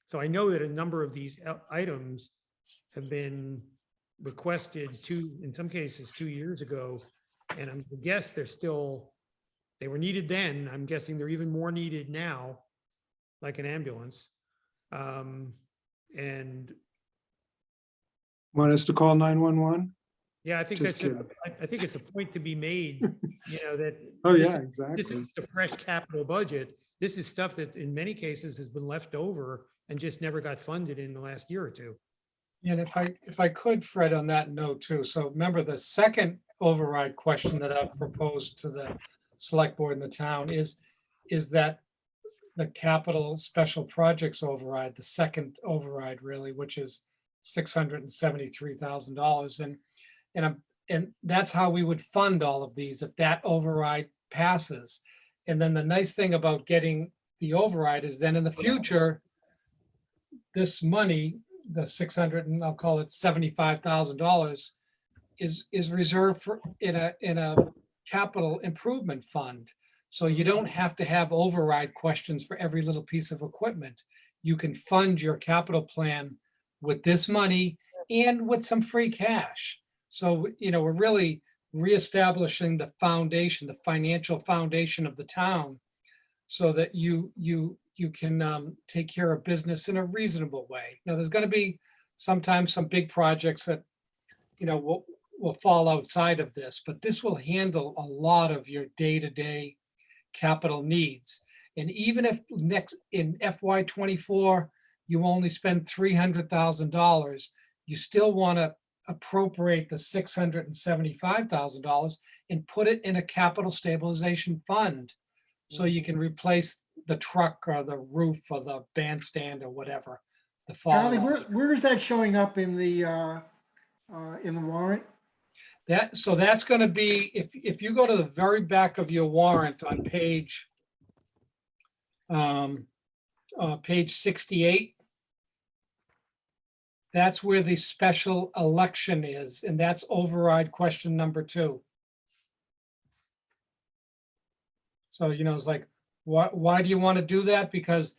So I know that a number of these items have been requested in some cases 2 years ago, and I guess they were needed then. I'm guessing they're even more needed now, like an ambulance. And Want us to call 911? yeah, I think Just I think it's a point to be made, that. Oh, this yeah, is- exactly. This is the fresh capital budget. This is stuff that in many cases has been left over and just never got funded in the last year or two. And if I could, Fred, on that note too. So remember the second override question that I've proposed to the select board in the town is that the capital special projects override, the second override really, which is $673,000. And And that's how we would fund all of these if that override passes. And then the nice thing about getting the override is then in the future, this money, the 600 and I'll call it $75,000 is reserved for in a capital improvement fund. So you don't have to have override questions for every little piece of equipment. You can fund your capital plan with this money and with some free cash. So, we're really reestablishing the foundation, the financial foundation of the town so that you can take care of business in a reasonable way. Now, there's going to be sometimes some big projects that, will fall outside of this, but this will handle a lot of your day-to-day capital needs. And even if in FY24, you only spend $300,000, you still want to appropriate the $675,000 and put it in a capital stabilization fund. So you can replace the truck or the roof or the bandstand or whatever. Charlie, where is that showing up in the warrant? So that's going to be, if you go to the very back of your warrant on page 68, that's where the special election is, and that's override question number 2. So, it's like, why do you want to do that? Because,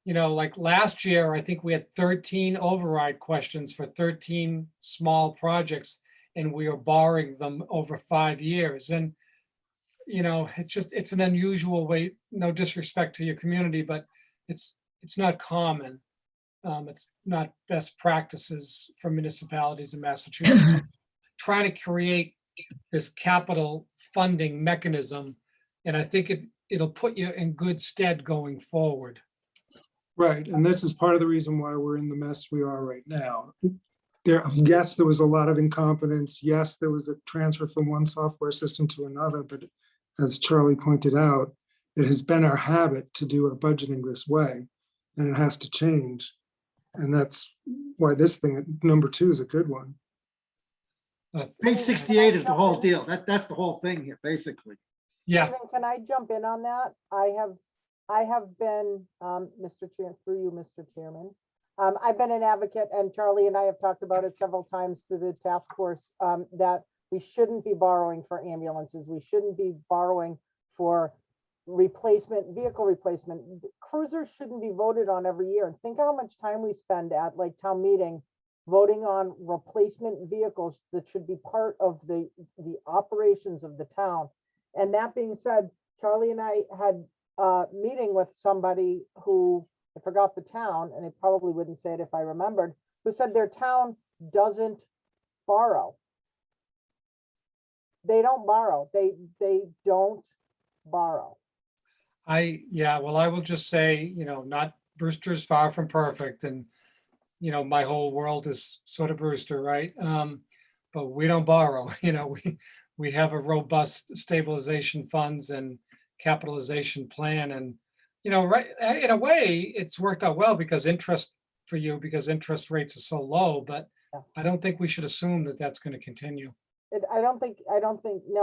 like last year, I think we had 13 override questions for 13 small projects, and we are borrowing them over 5 years. And, it's an unusual way, no disrespect to your community, but it's not common. It's not best practices for municipalities in Massachusetts. Trying to create this capital funding mechanism, and I think it'll put you in good stead going forward. Right, and this is part of the reason why we're in the mess we are right now. Yes, there was a lot of incompetence. Yes, there was a transfer from one software system to another, but as Charlie pointed out, it has been our habit to do our budgeting this way, and it has to change. And that's why this thing, number 2, is a good one. Page 68 is the whole deal. That's the whole thing here, basically. Yeah, Stephen, can I jump in on that? I have been, Mr. Chair, through you, Mr. Chairman. I've been an advocate, and Charlie and I have talked about it several times through the task force, that we shouldn't be borrowing for ambulances. We shouldn't be borrowing for vehicle replacement. Cruisers shouldn't be voted on every year. Think how much time we spend at like town meeting voting on replacement vehicles that should be part of the operations of the town. And that being said, Charlie and I had a meeting with somebody who, I forgot the town, and I probably wouldn't say it if I remembered, who said their town doesn't borrow. They don't borrow. They don't borrow. well, I will just say, not Brewster's far from perfect, and my whole world is sort of Brewster, right? But we don't borrow. We have a robust stabilization funds and capitalization plan, and right, in a way, it's worked out well because interest interest rates are so low. But Yeah. I don't think we should assume that that's going to continue. No,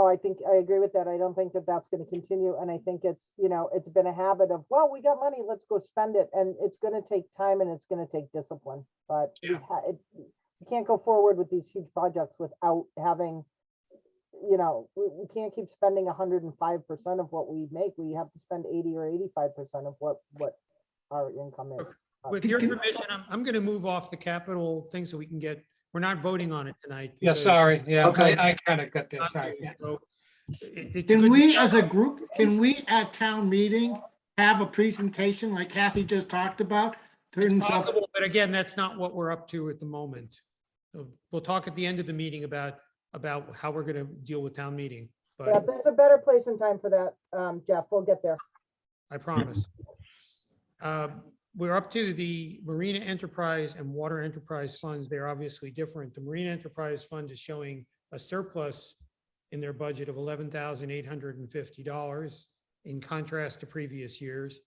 I think I agree with that. I don't think that that's going to continue. And I think it's been a habit of, well, we got money, let's go spend it. And it's going to take time and it's going to take discipline, but Yeah. you can't go forward with these huge projects without having, we can't keep spending 105% of what we make. We have to spend 80 or 85% of what our income is. With your permission, I'm going to move off the capital thing so we can we're not voting on it tonight. Yeah, because- sorry. Yeah, Okay. I kind of got this. Sorry. Yeah. So, it's a Can good- we, as a group, at town meeting, have a presentation like Kathy just talked about? It's possible, but again, that's not what we're up to at the moment. So we'll talk at the end of the meeting about how we're going to deal with town meeting, Yeah, but there's a better place and time for that, Jeff. We'll get there. I promise. We're up to the Marina Enterprise and Water Enterprise funds. They're obviously different. The Marina Enterprise Fund is showing a surplus in their budget of $11,850 in contrast to previous years.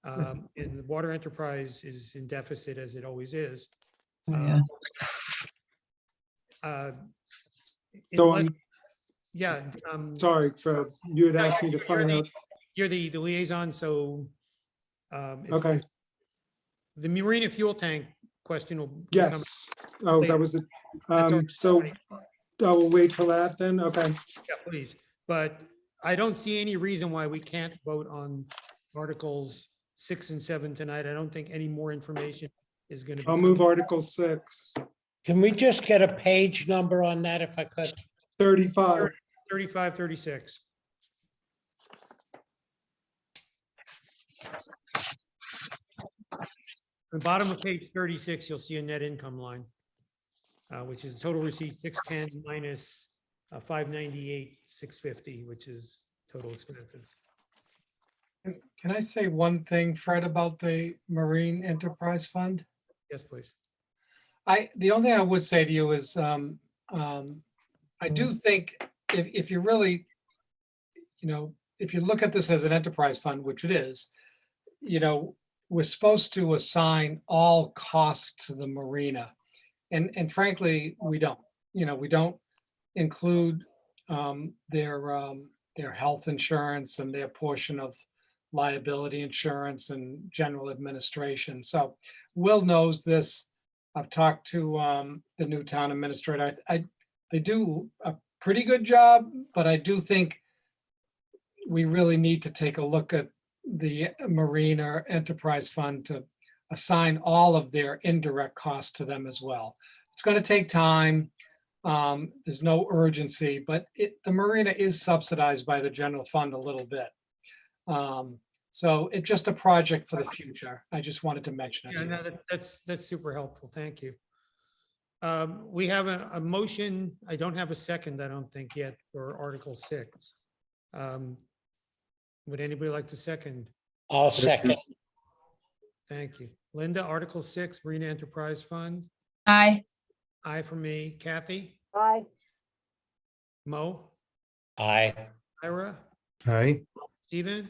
And the Water Enterprise is in deficit as it always is. So unless- I'm Yeah. sorry, Fred, you had asked me to find out. You're the liaison, so. if Okay, there's- The marina fuel tank question will. be coming. yes. Oh, that was it. That's already So funny. I will wait for that then. Okay. Yeah, please. But I don't see any reason why we can't vote on Articles 6 and 7 tonight. I don't think any more information is going to be. I'll move Article 6, Can we just get a page number on that if I could? 35. 35, 36. The bottom of page 36, you'll see a net income line, which is total receipt 610 minus 598, 650, which is total expenses. Can I say one thing, Fred, about the Marine Enterprise Fund? Yes, please. The only thing I would say to you is, I do think if you really, if you look at this as an enterprise fund, which it is, we're supposed to assign all costs to the marina. And frankly, we don't, we don't include their health insurance and their portion of liability insurance and general administration. So Will knows this. I've talked to the new town administrator. They do a pretty good job, but I do think we really need to take a look at the Marina Enterprise Fund to assign all of their indirect costs to them as well. It's going to take time. There's no urgency, but the marina is subsidized by the general fund a little bit. So it's just a project for the future. I just wanted to mention it. Yeah, to you. no, that's super helpful. Thank you. We have a motion. I don't have a second, I don't think yet, for Article 6. Would anybody like to second? I'll second. Thank you. Linda, Article 6, Marina Enterprise Fund. Aye. Aye for me. Kathy? Aye. Mo? Aye. Ira? Aye. Stephen?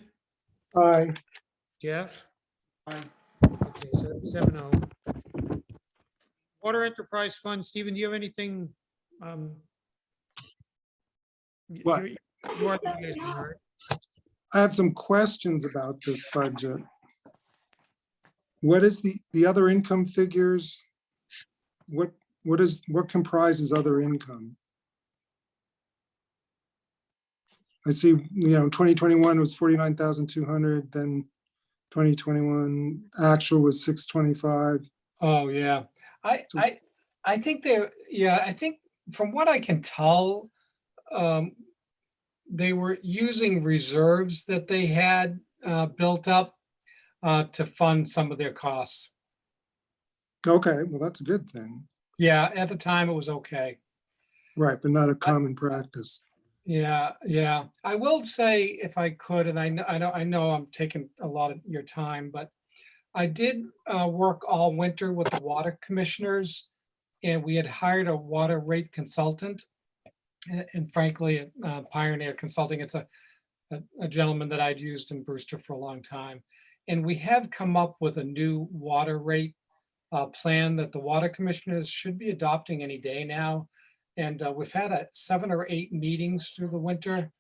Aye. Jeff? Aye. Okay, so that's 7-0. Water Enterprise Fund, Stephen, do you have anything? What? You are the liaison, right? I have some questions about this budget. What is the other income figures? What comprises other income? I see, 2021 was 49,200, then 2021 actual was 625. Oh, yeah. I think I think from what I can tell, they were using reserves that they had built up to fund some of their costs. Okay, well, that's a good thing. Yeah, at the time it was okay. Right, but not a common practice. Yeah, yeah. I will say, if I could, and I know I'm taking a lot of your time, but I did work all winter with the water commissioners, and we had hired a water rate consultant. And frankly, Pioneer Consulting, it's a gentleman that I'd used in Brewster for a long time. And we have come up with a new water rate plan that the water commissioners should be adopting any day now. And we've had 7 or 8 meetings through the winter.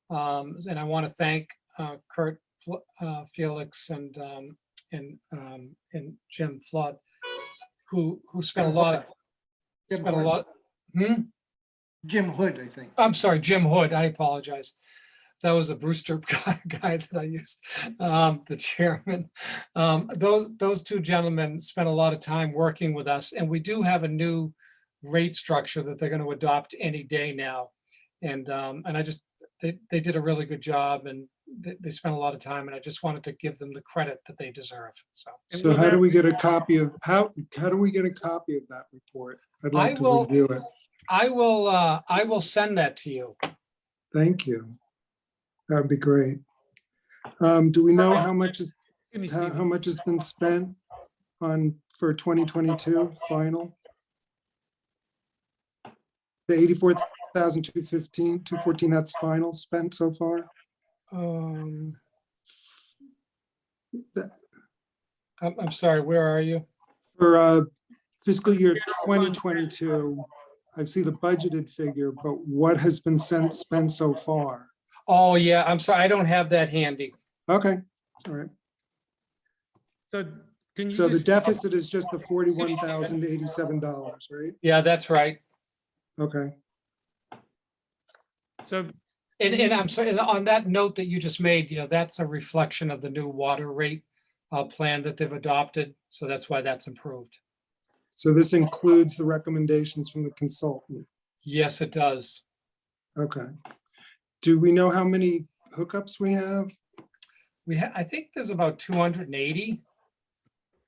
And I want to thank Kurt Felix and Jim Flood, who spent a lot. Jim Hood, I think. I'm sorry, Jim Hood. I apologize. That was a Brewster guy that I used, the chairman. Those two gentlemen spent a lot of time working with us, and we do have a new rate structure that they're going to adopt any day now. And they did a really good job, and they spent a lot of time, and I just wanted to give them the credit that they deserve. So how do we get a copy of how do we get a copy of that report? I'd like to review it. I will send that to you. Thank you. That'd be great. Do we know how much has been spent for 2022 final? The 84,214, that's final spent so far? I'm sorry, where are you? For fiscal year 2022, I see the budgeted figure, but what has been spent so far? Oh, yeah, I'm sorry, I don't have that handy. Okay, all right. So can you So the just, deficit is just the $41,087, right? Yeah, that's right. Okay, so And I'm sorry, and on that note that you just made, that's a reflection of the new water rate plan that they've adopted. So that's why that's improved. so this includes the recommendations from the consultant. Yes, it does. Okay. Do we know how many hookups we have? I think there's about 280.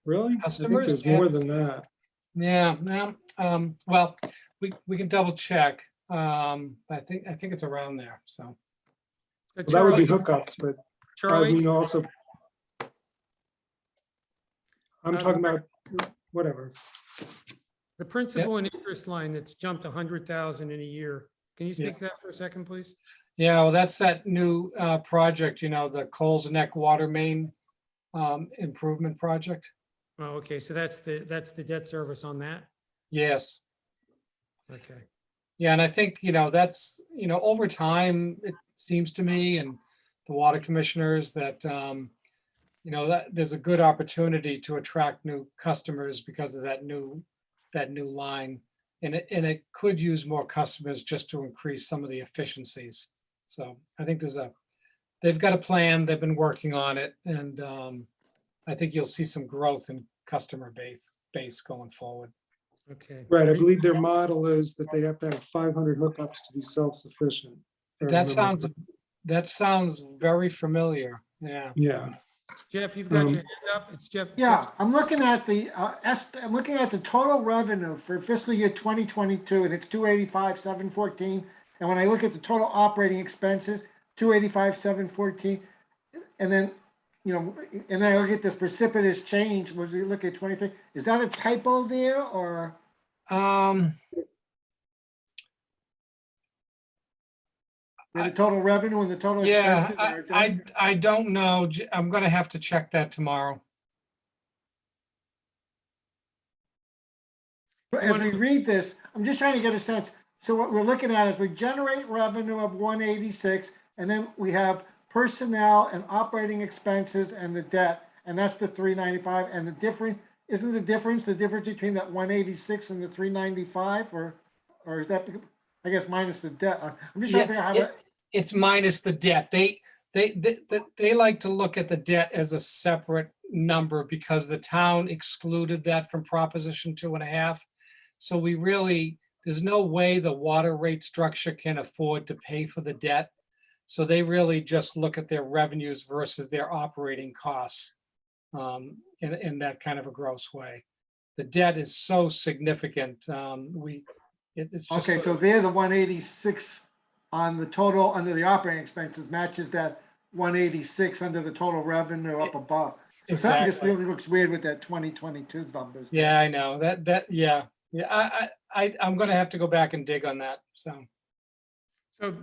Really? I think Customers, there's yeah. more than that. Yeah, well, we can double check. I think it's around there, so. Well, that would be Charlie, hookups, but I Charlie, mean also, I'm Uh, talking about whatever. the principal and interest line that's jumped 100,000 in a year. Can you Yeah. speak to that for a second, please? Yeah, well, that's that new project, the Coles Neck Water Main improvement project. Oh, okay, so that's the debt service on that? Yes. Okay. Yeah, and I think, that's, over time, it seems to me and the water commissioners that, that there's a good opportunity to attract new customers because of that new line. And it could use more customers just to increase some of the efficiencies. So I think they've got a plan, they've been working on it, and I think you'll see some growth in customer base going forward. Okay. Right, I Are you- believe their model is that they have to have 500 hookups to be self-sufficient. if I That remember sounds very familiar. Yeah. Yeah, Jeff, you've got your Um, hand up. It's Jeff. Yeah, I'm looking at the total revenue for fiscal year 2022, and it's 285,714. And when I look at the total operating expenses, 285,714, and then, and then I look at this precipitous change, was we look at 23, is that a typo there, or? The total revenue and the total Yeah, expenses are done? I don't know. I'm gonna have to check that tomorrow. But as we read this, I'm just trying to get a sense. So what we're looking at is we generate revenue of 186, and then we have personnel and operating expenses and the debt, and that's the 395. And the difference, isn't the difference between that 186 and the 395, or is that, I guess, minus the debt? I'm just trying to figure out how to. It's minus the debt. They like to look at the debt as a separate number because the town excluded that from Proposition 2.5. So there's no way the water rate structure can afford to pay for the debt. So they really just look at their revenues versus their operating costs in that kind of a gross way. The debt is so significant. It's just Okay, so there, the 186 on the total, under the operating expenses matches that 186 under the total revenue up above. So something just exactly. really looks weird with that 2022 numbers. Yeah, I know yeah. I'm gonna have to go back and dig on that. So So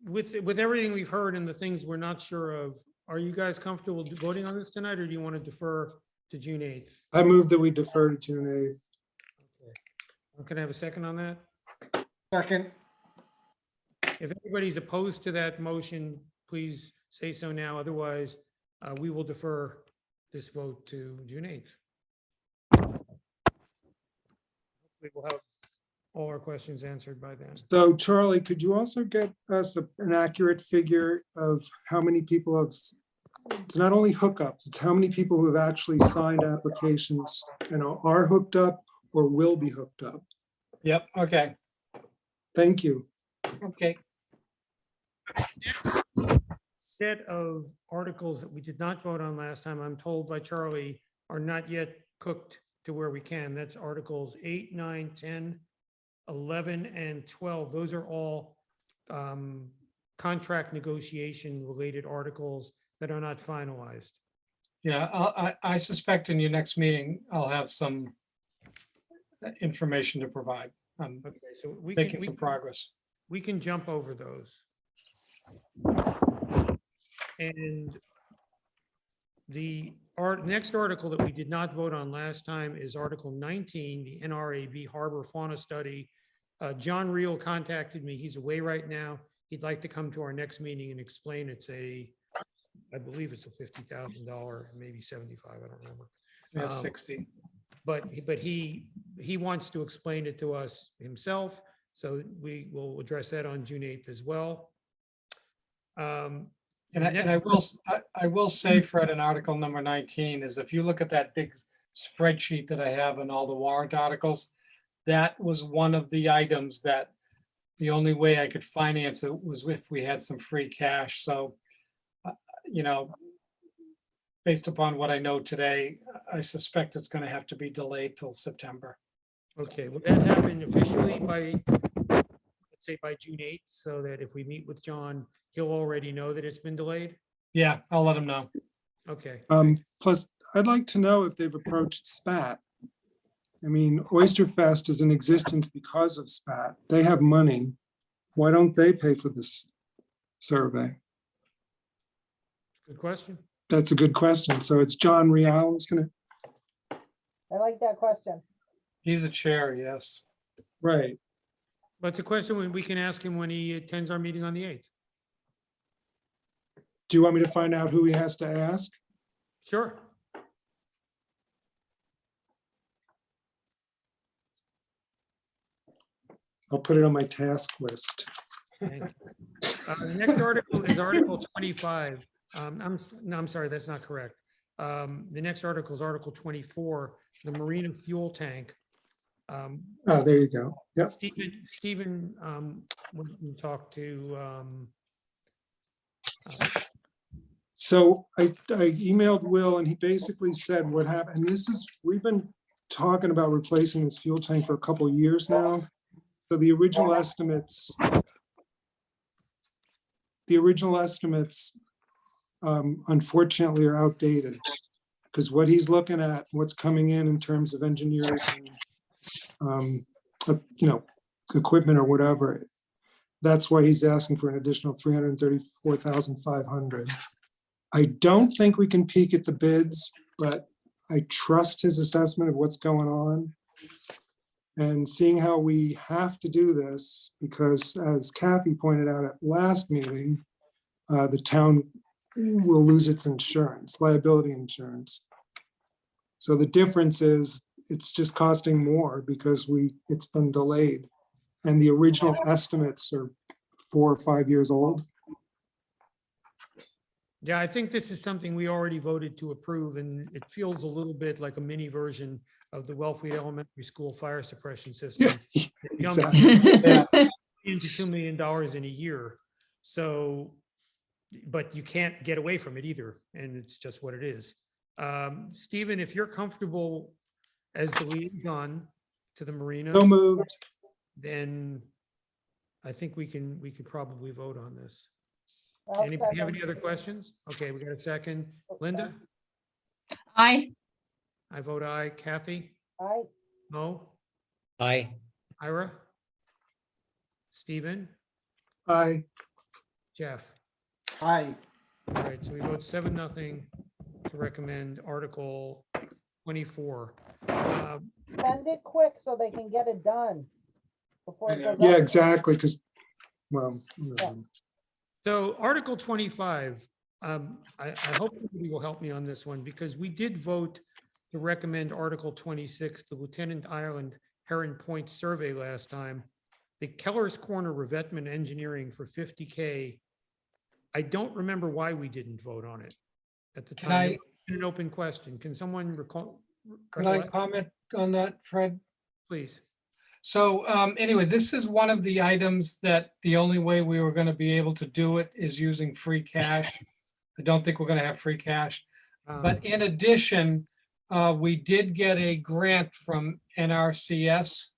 with everything we've heard and the things we're not sure of, are you guys comfortable voting on this tonight, or do you want to defer to June 8th? I move that we defer to June 8th. Can I have a second on that? Second, If anybody's opposed to that motion, please say so now. Otherwise, we will defer this vote to June 8th. Hopefully we'll have all our questions answered by then. So Charlie, could you also get us an accurate figure of how many people have, it's not only hookups, it's how many people who have actually signed applications, are hooked up or will be hooked up? yep, okay, Thank you. okay. Set of articles that we did not vote on last time, I'm told by Charlie, are not yet cooked to where we can. That's Articles 8, 9, 10, 11, and 12. Those are all contract negotiation related articles that are not finalized. Yeah, I suspect in your next meeting, I'll have some information to provide. I'm Okay, so we making some can, progress. we can jump over those. And the next article that we did not vote on last time is Article 19, the NRAB Harbor Fauna Study. John Reel contacted me. He's away right now. He'd like to come to our next meeting and explain. I believe it's a $50,000, maybe 75, I don't remember. Yeah, 60. But he wants to explain it to us himself. So we will address that on June 8th as well. And I will say, Fred, in article number 19 is if you look at that big spreadsheet that I have on all the warrant articles, that was one of the items that the only way I could finance it was if we had some free cash. So, you know, based upon what I know today, I suspect it's going to have to be delayed till September. Okay, will that happen officially by, let's say by June 8th, so that if we meet with John, he'll already know that it's been delayed? Yeah, I'll let him know. Okay. Plus, I'd like to know if they've approached SPAT. I mean, Oyster Fest is in existence because of SPAT. They have money. Why don't they pay for this survey? Good question. That's a good question. So it's John Rial who's gonna, I like that question. He's a chair, yes. right. But it's a question we can ask him when he attends our meeting on the 8th. Do you want me to find out who he has to ask? Sure. I'll put it on my task list. Thank you. The next article is Article 25. I'm sorry, that's not correct. The next article is Article 24, the marina fuel tank. Oh, there you go. Yep. Stephen, when we talked to, So I emailed Will and he basically said what happened. And this is, we've been talking about replacing this fuel tank for a couple of years now. So the original estimates unfortunately are outdated because what he's looking at, what's coming in terms of engineers and, equipment or whatever, that's why he's asking for an additional $334,500. I don't think we can peek at the bids, but I trust his assessment of what's going on. And seeing how we have to do this, because as Kathy pointed out at last meeting, the town will lose its insurance, liability insurance. So the difference is it's just costing more because it's been delayed. And the original estimates are 4 or 5 years old. yeah, I think this is something we already voted to approve, and it feels a little bit like a mini version of the Wellfleet Elementary School fire suppression system. It jumps Exactly. into $2 million in a year. So, but you can't get away from it either, and it's just what it is. Stephen, if you're comfortable as the liaison to the marina, So moved. then I think we could probably vote on this. I'll Anybody have second. any other questions? Okay, we got a second. Linda? Aye. I vote aye. Kathy? Aye. Mo? Aye. Ira? Stephen? Aye. Jeff? Aye. All right, so we vote 7-0 to recommend Article 24. Send it quick so they can get it done. Before it goes Yeah, out. exactly. Because, well, So Article 25, I hope somebody will help me on this one because we did vote to recommend Article 26, the Lieutenant Island Heron Point survey last time. The Keller's Corner revetment engineering for $50K. I don't remember why we didn't vote on it at the Can time. I- An open question. Can someone recall? Could I recollect? comment on that, Fred? Please. So anyway, this is one of the items that the only way we were going to be able to do it is using free cash. I don't think we're going to have free cash. But in addition, we did get a grant from NRCS,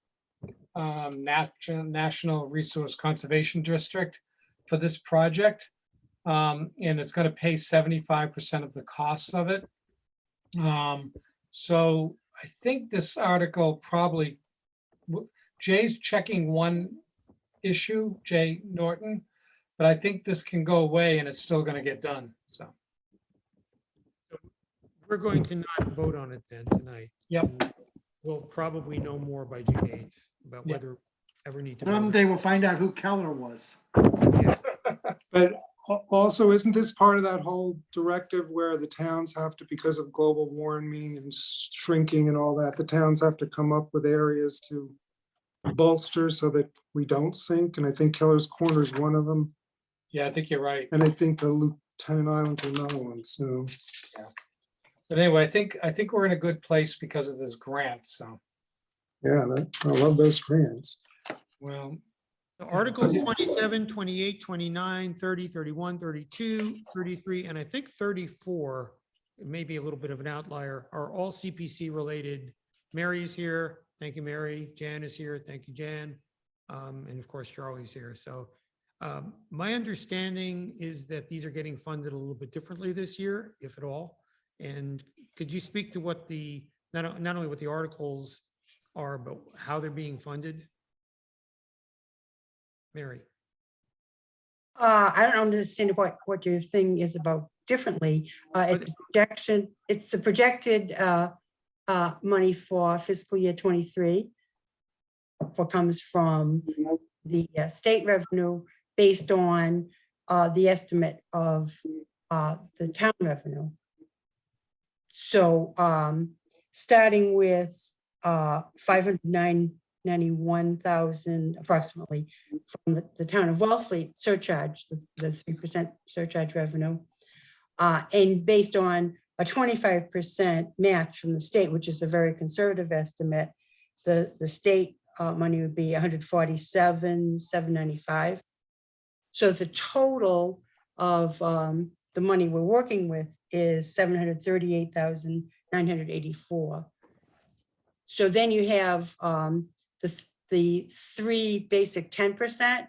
National Resource Conservation District, for this project. And it's going to pay 75% of the costs of it. So I think this article probably, Jay's checking one issue, Jay Norton, but I think this can go away and it's still going to get done. So, We're going to not vote on it then tonight. yep. We'll probably know more by June 8th about Yeah. whether ever need to. vote. Someday we'll find out who Keller was. But also, isn't this part of that whole directive where the towns have to, because of global warming and shrinking and all that, the towns have to come up with areas to bolster so that we don't sink? And I think Keller's Corner is one of them. Yeah, I think you're right. And I think the Lieutenant Island is another one, so. But anyway, I think we're in a good place because of this grant, so, Yeah, I love those grants. well, So Articles 27, 28, 29, 30, 31, 32, 33, and I think 34, it may be a little bit of an outlier, are all CPC related. Mary's here. Thank you, Mary. Jan is here. Thank you, Jan. And of course, Charlie's here. So my understanding is that these are getting funded a little bit differently this year, if at all. And could you speak to what the, not only what the articles are, but how they're being funded? Mary. I don't understand what your thing is about differently. It's a projected money for fiscal year 23. What comes from the state revenue based on the estimate of the town revenue. So starting with 591,000 approximately from the town of Wellfleet surcharge, the 3% surcharge revenue, and based on a 25% match from the state, which is a very conservative estimate, the state money would be 147,795. So the total of the money we're working with is 738,984. So then you have the three basic 10%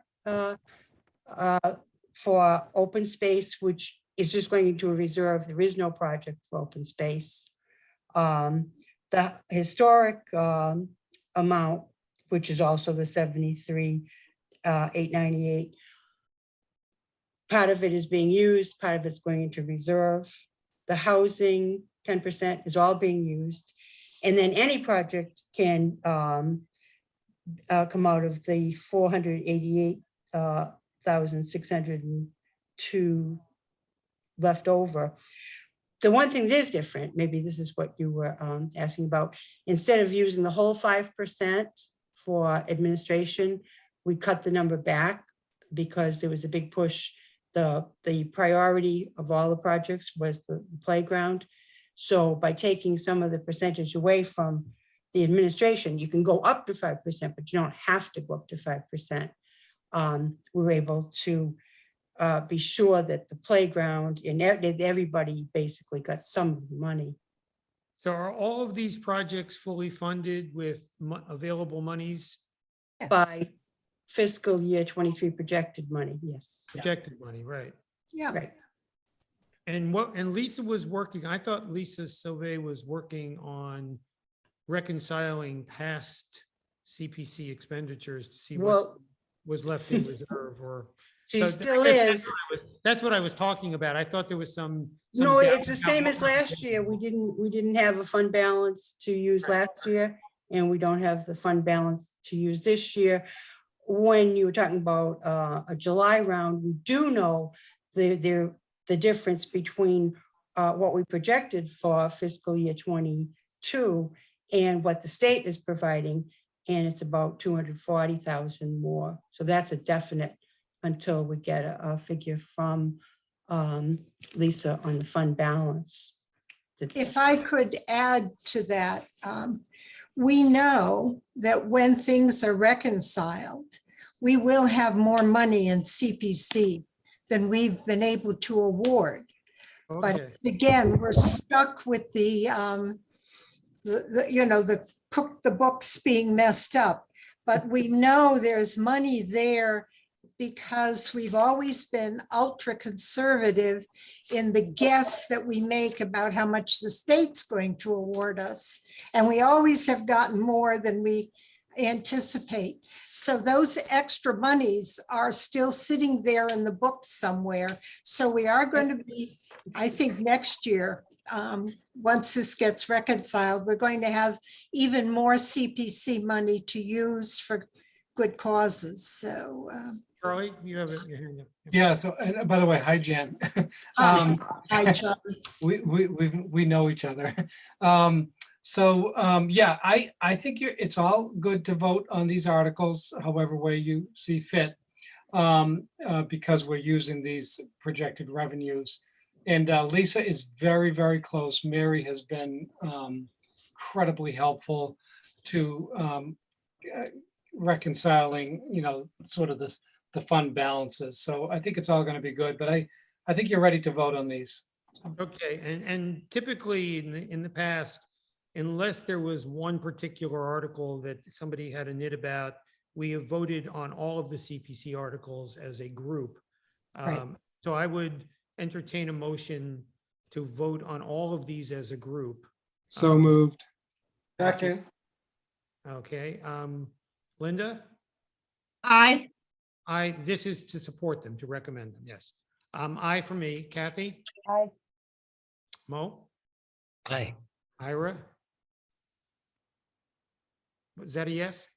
for open space, which is just going into a reserve. There is no project for open space. The historic amount, which is also the 73,898. Part of it is being used, part of it's going into reserve. The housing 10% is all being used. And then any project can come out of the 488,602 left over. The one thing that is different, maybe this is what you were asking about, instead of using the whole 5% for administration, we cut the number back because there was a big push. The priority of all the projects was the playground. So by taking some of the percentage away from the administration, you can go up to 5%, but you don't have to go up to 5%. We're able to be sure that the playground and everybody basically got some of the money. So are all of these projects fully funded with available monies, By fiscal year 23 projected money, yes. projected money, right? Yeah. Right. And Lisa was working, I thought Lisa Sauvé was working on reconciling past CPC expenditures to see what Well, was left in reserve or. she So still I guess is. That's what I was talking about. I thought there was some. No, doubt it's the about same what as was last year. We didn't have a fund balance to use last year, and we don't have the fund balance to use this year. When you were talking about a July round, we do know the difference between what we projected for fiscal year 22 and what the state is providing, and it's about 240,000 more. So that's a definite until we get a figure from Lisa on the fund balance. If I could add to that, we know that when things are reconciled, we will have more money in CPC than we've been able to award. But Okay. again, we're stuck with the books being messed up. But we know there's money there because we've always been ultra conservative in the guess that we make about how much the state's going to award us. And we always have gotten more than we anticipate. So those extra monies are still sitting there in the books somewhere. So we are going to be, I think next year, once this gets reconciled, we're going to have even more CPC money to use for good causes. So, Charlie, you have your hand up. Yeah, so, and by the way, hi, Jan. hi, Charlie. We know each other. Yeah, I think it's all good to vote on these articles, however way you see fit. Because we're using these projected revenues. And Lisa is very, very close. Mary has been incredibly helpful to reconciling, sort of the fund balances. So I think it's all going to be good, but I think you're ready to vote on these. So, Okay, and typically in the past, unless there was one particular article that somebody had a nit about, we have voted on all of the CPC articles as a group. Right. So I would entertain a motion to vote on all of these as a group. So moved. Second, Okay, Linda? Aye. This is to support them, to recommend them, yes. Aye for me. Kathy? Aye. Mo? Aye. Ira? Was that a yes?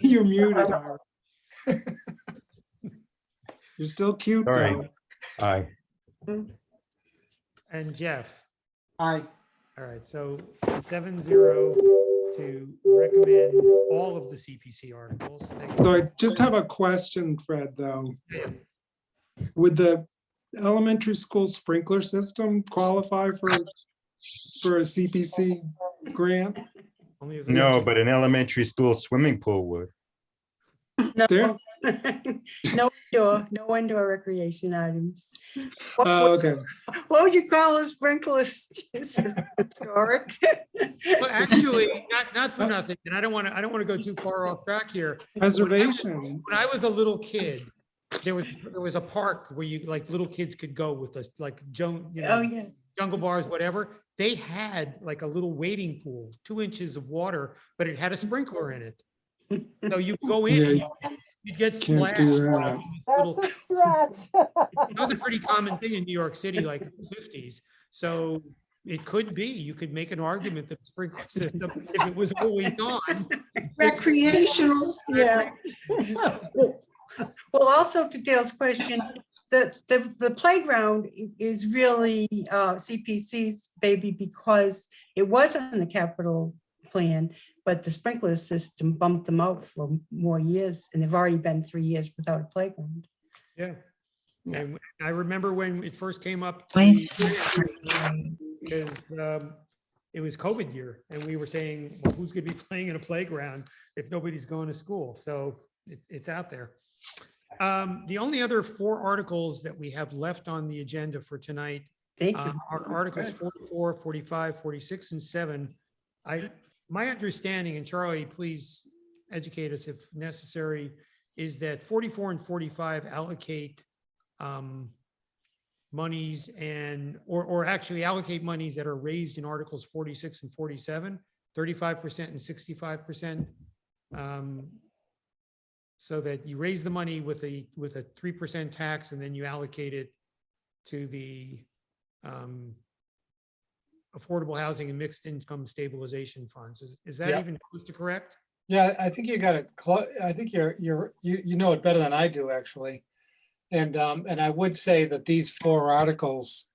You're muted. Ira. You're still cute Sorry. though. Aye. And Jeff? aye. All right, so 7-0 to recommend all of the CPC articles. Thank you. So I just have a question, Fred, though. Yeah. Would the elementary school sprinkler system qualify for a CPC grant? Only if No, it's- but an elementary school swimming pool would. There? No indoor recreation items. What- Oh, okay. What would you call a sprinkler system? Historic? Well, actually, not for nothing, and I don't want to go too far off track here. Preservation. When I was a little kid, there was a park where you, like, little kids could go with us, like Oh, yeah. jungle bars, whatever. They had like a little wading pool, 2 inches of water, but it had a sprinkler in it. So you go in, Yeah, and you get can't splashed. do by that. these That's little- a stretch. That was a pretty common thing in New York City, like in the 50s. So it could be, you could make an argument that the sprinkler system, if it was always on. Recreational, yeah. Well, also to Dale's question, the playground is really CPC's baby because it was on the capital plan, but the sprinkler system bumped them out for more years, and they've already been 3 years without a playground. Yeah. And I remember when it first came up. Nice. Because it was COVID year, and we were saying, well, who's going to be playing in a playground if nobody's going to school? So it's out there. The only other 4 articles that we have left on the agenda for tonight Thank you. are Articles 44, 45, 46, and 7. My understanding, and Charlie, please educate us if necessary, is that 44 and 45 allocate monies or actually allocate monies that are raised in Articles 46 and 47, 35% and 65%. So that you raise the money with a 3% tax, and then you allocate it to the affordable housing and mixed income stabilization funds. Is that Yeah. even close to correct? Yeah, I think you got it. I think you know it better than I do, actually. And I would say that these 4 articles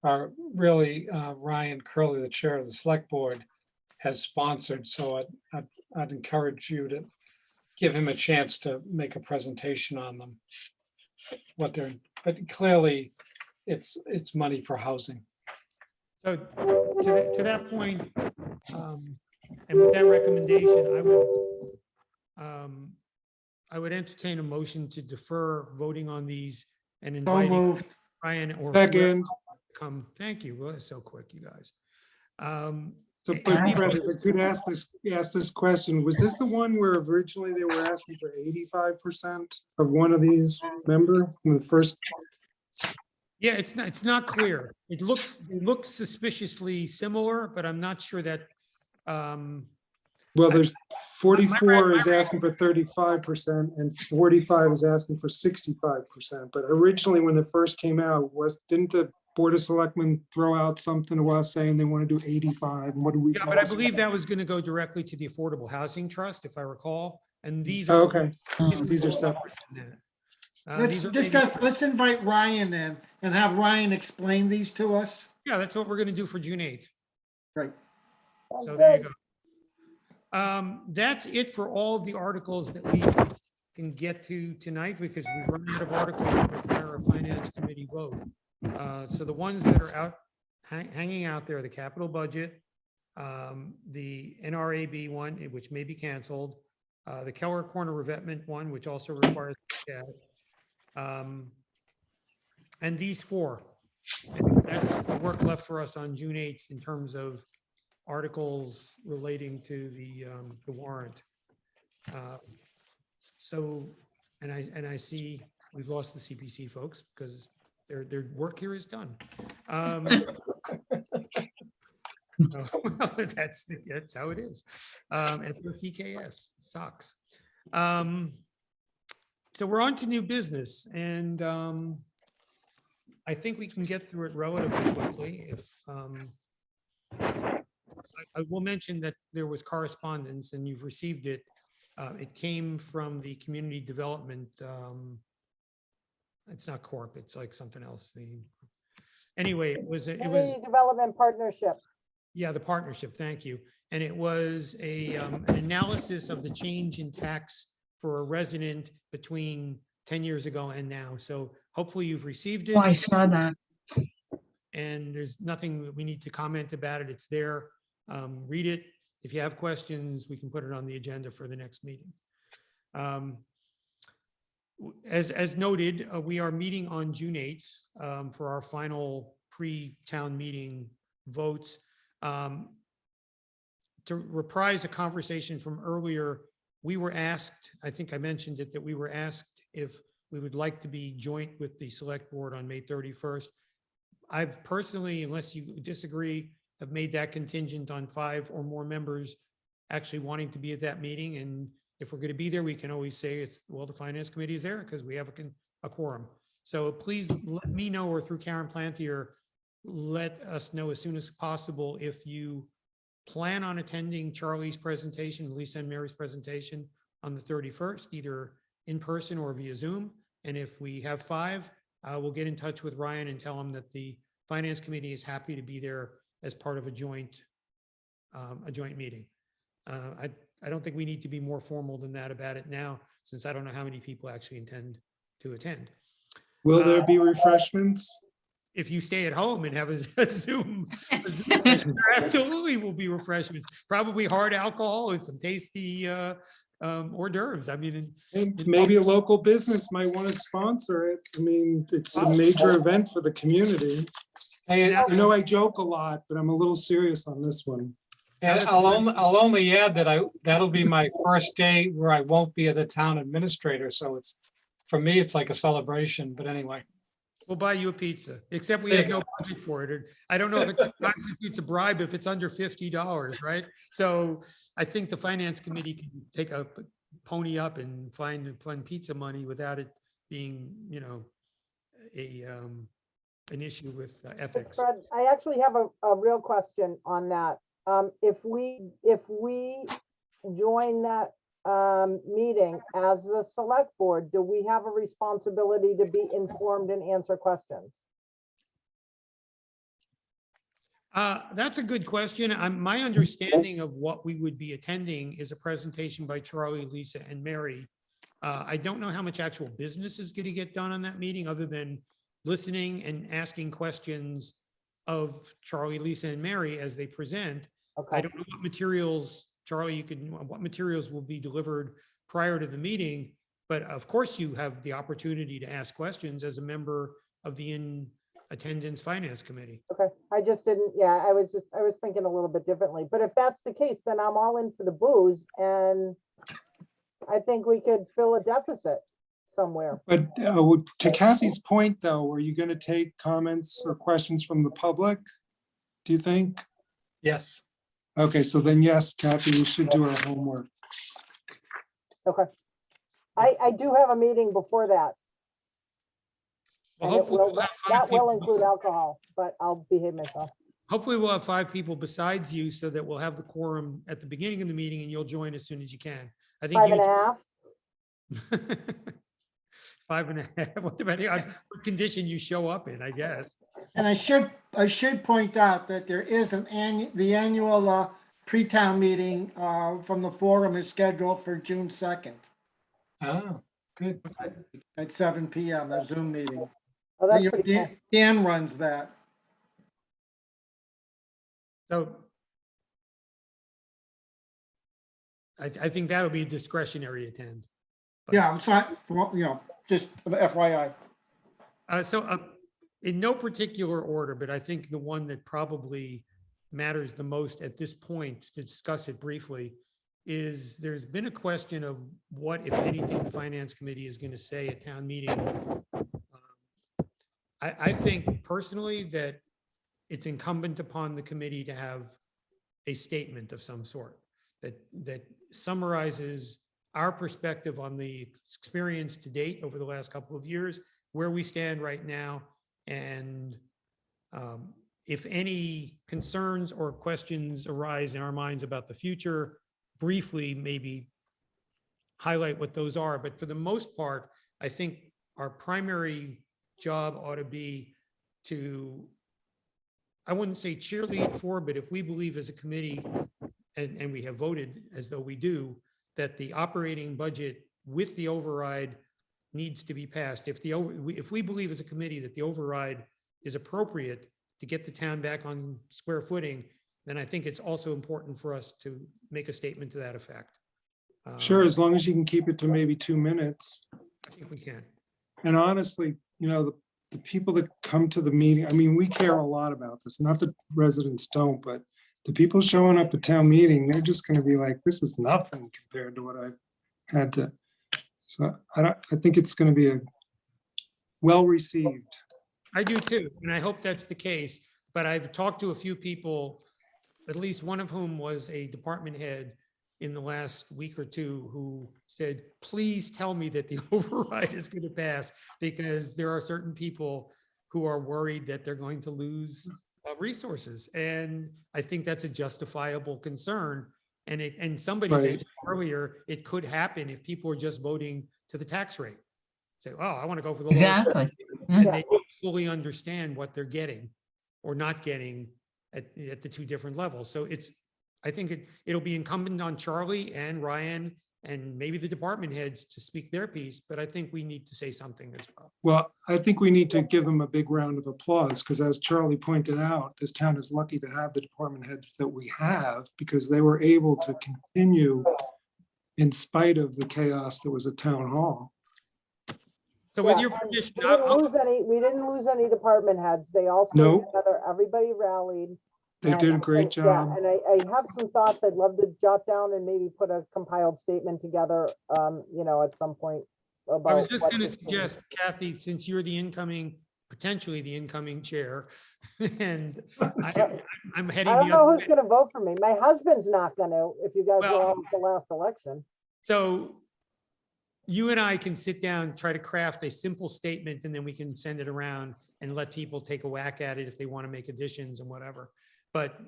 are really Ryan Curley, the chair of the select board, has sponsored. So I'd encourage you to give him a chance to make a presentation on them. But clearly it's money for housing. So to that point, and with that recommendation, I would entertain a motion to defer voting on these and So inviting moved. Ryan or. Second. Come, thank you. Well, that's so quick, you guys. So, but Fred, if I could ask this question, was this the one where originally they were asking for 85% of one of these, remember, from the first? Yeah, it's not clear. It looks suspiciously similar, but I'm not sure that, Well, there's 44 is asking for 35% and 45 is asking for 65%. But originally, when it first came out, didn't the Board of Selectmen throw out something to us saying they want to do 85, and what do we? Yeah, but I believe that was going to go directly to the Affordable Housing Trust, if I recall, and these are. Okay, these are separate. than that. Let's These are just, maybe- let's invite Ryan in and have Ryan explain these to us. Yeah, that's what we're going to do for June 8th. Right. So there you go. That's it for all of the articles that we can get to tonight because we've run out of articles that require a finance committee vote. So the ones that are out, hanging out there, the capital budget, the NRAB one, which may be canceled, the Keller Corner revetment one, which also requires cash. And these four. That's the work left for us on June 8th in terms of articles relating to the warrant. So, and I see we've lost the CPC folks because their work here is done. That's how it is. It's the CKS sucks. So we're on to new business, and I think we can get through it relatively quickly. If I will mention that there was correspondence, and you've received it. It came from the community development. It's not corp. It's like something else. Anyway, it was. Community Development Partnership. Yeah, the partnership, thank you. And it was an analysis of the change in tax for a resident between 10 years ago and now. So hopefully you've received it. Oh, I saw that. And there's nothing that we need to comment about it. It's there. Read it. If you have questions, we can put it on the agenda for the next meeting. As noted, we are meeting on June 8th for our final pre-town meeting votes. To reprise a conversation from earlier, we were asked, I think I mentioned it, that we were asked if we would like to be joint with the select board on May 31st. I've personally, unless you disagree, have made that contingent on 5 or more members actually wanting to be at that meeting. And if we're going to be there, we can always say it's, well, the finance committee is there because we have a quorum. So please let me know, or through Karen Plantier, let us know as soon as possible if you plan on attending Charlie's presentation, Lisa and Mary's presentation on the 31st, either in person or via Zoom. And if we have 5, we'll get in touch with Ryan and tell him that the finance committee is happy to be there as part of a joint meeting. I don't think we need to be more formal than that about it now, since I don't know how many people actually intend to attend. Will there be refreshments? If you stay at home and have a Zoom, there absolutely will be refreshments. Probably hard alcohol and some tasty hors d'oeuvres. I mean, Maybe a local business might want to sponsor it. I mean, it's a major event for the community. Hey, I know I joke a lot, but I'm a little serious on this one. and I'll only add that that'll be my first day where I won't be the town administrator. So it's, for me, it's like a celebration, but anyway. we'll buy you a pizza, except we There have you no budget for it. I don't know if it constitutes a bribe if it's under $50, right? So I think the finance committee can take a pony up and find pizza money without it being, an issue with ethics. Fred, I actually have a real question on that. If we join that meeting as the select board, do we have a responsibility to be informed and answer questions? That's a good question. My understanding of what we would be attending is a presentation by Charlie, Lisa, and Mary. I don't know how much actual business is going to get done on that meeting, other than listening and asking questions of Charlie, Lisa, and Mary as they present. I Okay, don't know what materials, Charlie, what materials will be delivered prior to the meeting, but of course you have the opportunity to ask questions as a member of the in-attendance finance committee. okay. I just didn't, yeah, I was thinking a little bit differently, but if that's the case, then I'm all in for the booze, and I think we could fill a deficit somewhere. But to Kathy's point, though, are you going to take comments or questions from the public? Do you think? Yes. Okay, so then yes, Kathy, we should do our homework. Okay. I do have a meeting before that. Well, And it hopefully will, we'll have five that will people- include alcohol, but I'll behave myself. Hopefully we'll have 5 people besides you so that we'll have the quorum at the beginning of the meeting and you'll join as soon as you can. I think 5 and a you. half. 5.5, well, depending on what condition you show up in, I guess. And I should point out that there is the annual pre-town meeting from the forum is scheduled for June 2nd Oh, good. at 7 PM, a Zoom meeting. Oh, that's pretty cool. Dan runs that. So I think that'll be discretionary attend. Yeah, I'm sorry, just FYI. In no particular order, but I think the one that probably matters the most at this point, to discuss it briefly, is there's been a question of what, if anything, the Finance Committee is going to say at town meeting. I think personally that it's incumbent upon the committee to have a statement of some sort that summarizes our perspective on the experience to date over the last couple of years, where we stand right now, and if any concerns or questions arise in our minds about the future, briefly maybe highlight what those are. But for the most part, I think our primary job ought to be to, I wouldn't say cheerlead for, but if we believe as a committee, and we have voted as though we do, that the operating budget with the override needs to be passed. If we believe as a committee that the override is appropriate to get the town back on square footing, then I think it's also important for us to make a statement to that effect. Sure, as long as you can keep it to maybe 2 minutes. I think we can. And honestly, the people that come to the meeting, I mean, we care a lot about this, not that residents don't, but the people showing up at town meeting, they're just gonna be like, this is nothing compared to what I've had to. So I think it's gonna be a well-received. I do too, and I hope that's the case, but I've talked to a few people, at least one of whom was a department head in the last week or two, who said, please tell me that the override is going to pass, because there are certain people who are worried that they're going to lose resources. And I think that's a justifiable concern. And somebody Right. mentioned earlier, it could happen if people are just voting to the tax rate. Say, oh, I want to go for the lower. Exactly. And they don't fully understand what they're getting or not getting at the two different levels. So I think it'll be incumbent on Charlie and Ryan and maybe the department heads to speak their piece, but I think we need to say something as well. Well, I think we need to give them a big round of applause, because as Charlie pointed out, this town is lucky to have the department heads that we have, because they were able to continue in spite of the chaos that was at town hall. So with Yeah, your and permission, we didn't lose any department heads. They all stayed Nope. together. Everybody rallied. They did a great Yeah, job. and I have some thoughts I'd love to jot down and maybe put a compiled statement together, at some point about. I was just what going to this means. suggest, Kathy, since you're potentially the incoming chair, and I'm heading I don't the know other who's way. gonna vote for me. My husband's not gonna, if you guys were Well- on the last election. So you and I can sit down, try to craft a simple statement, and then we can send it around and let people take a whack at it if they want to make additions and whatever. But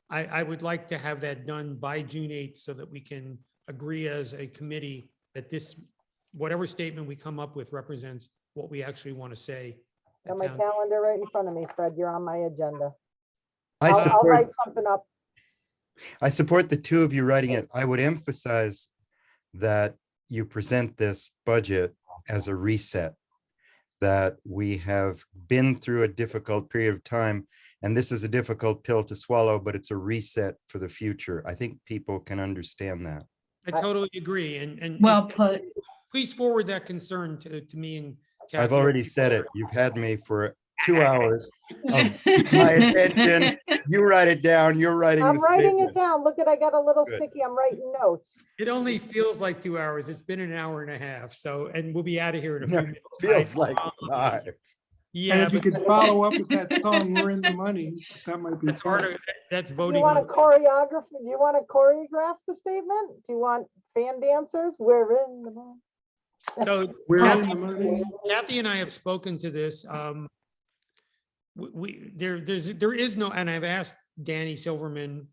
I would like to have that done by June 8th so that we can agree as a committee that whatever statement we come up with represents what we actually want to say. at Got my town. calendar right in front of me, Fred. You're on my agenda. I I'll support, write something up. I support the two of you writing it. I would emphasize that you present this budget as a reset, that we have been through a difficult period of time, and this is a difficult pill to swallow, but it's a reset for the future. I think people can understand that. I totally agree. And Well put. please forward that concern to me and I've Kathy. already said it. You've had me for 2 hours of my attention. You write it down. You're writing I'm the writing it statement. down. Look I got a little Good. sticky. I'm writing notes. It only feels like 2 hours. It's been an hour and a half. So, and we'll be out of here in a few No, minutes. Feels I like promise. 5. And Yeah, if you but could follow up with that song, We're in the Money, that might be that's part fun. of, that's Do voting. you want to on- choreograph? Do you want to choreograph the statement? Do you want fan dancers? We're in the mood. So Where Kathy in the money? Kathy and I have spoken to this. There is no, and I've asked Danny Silverman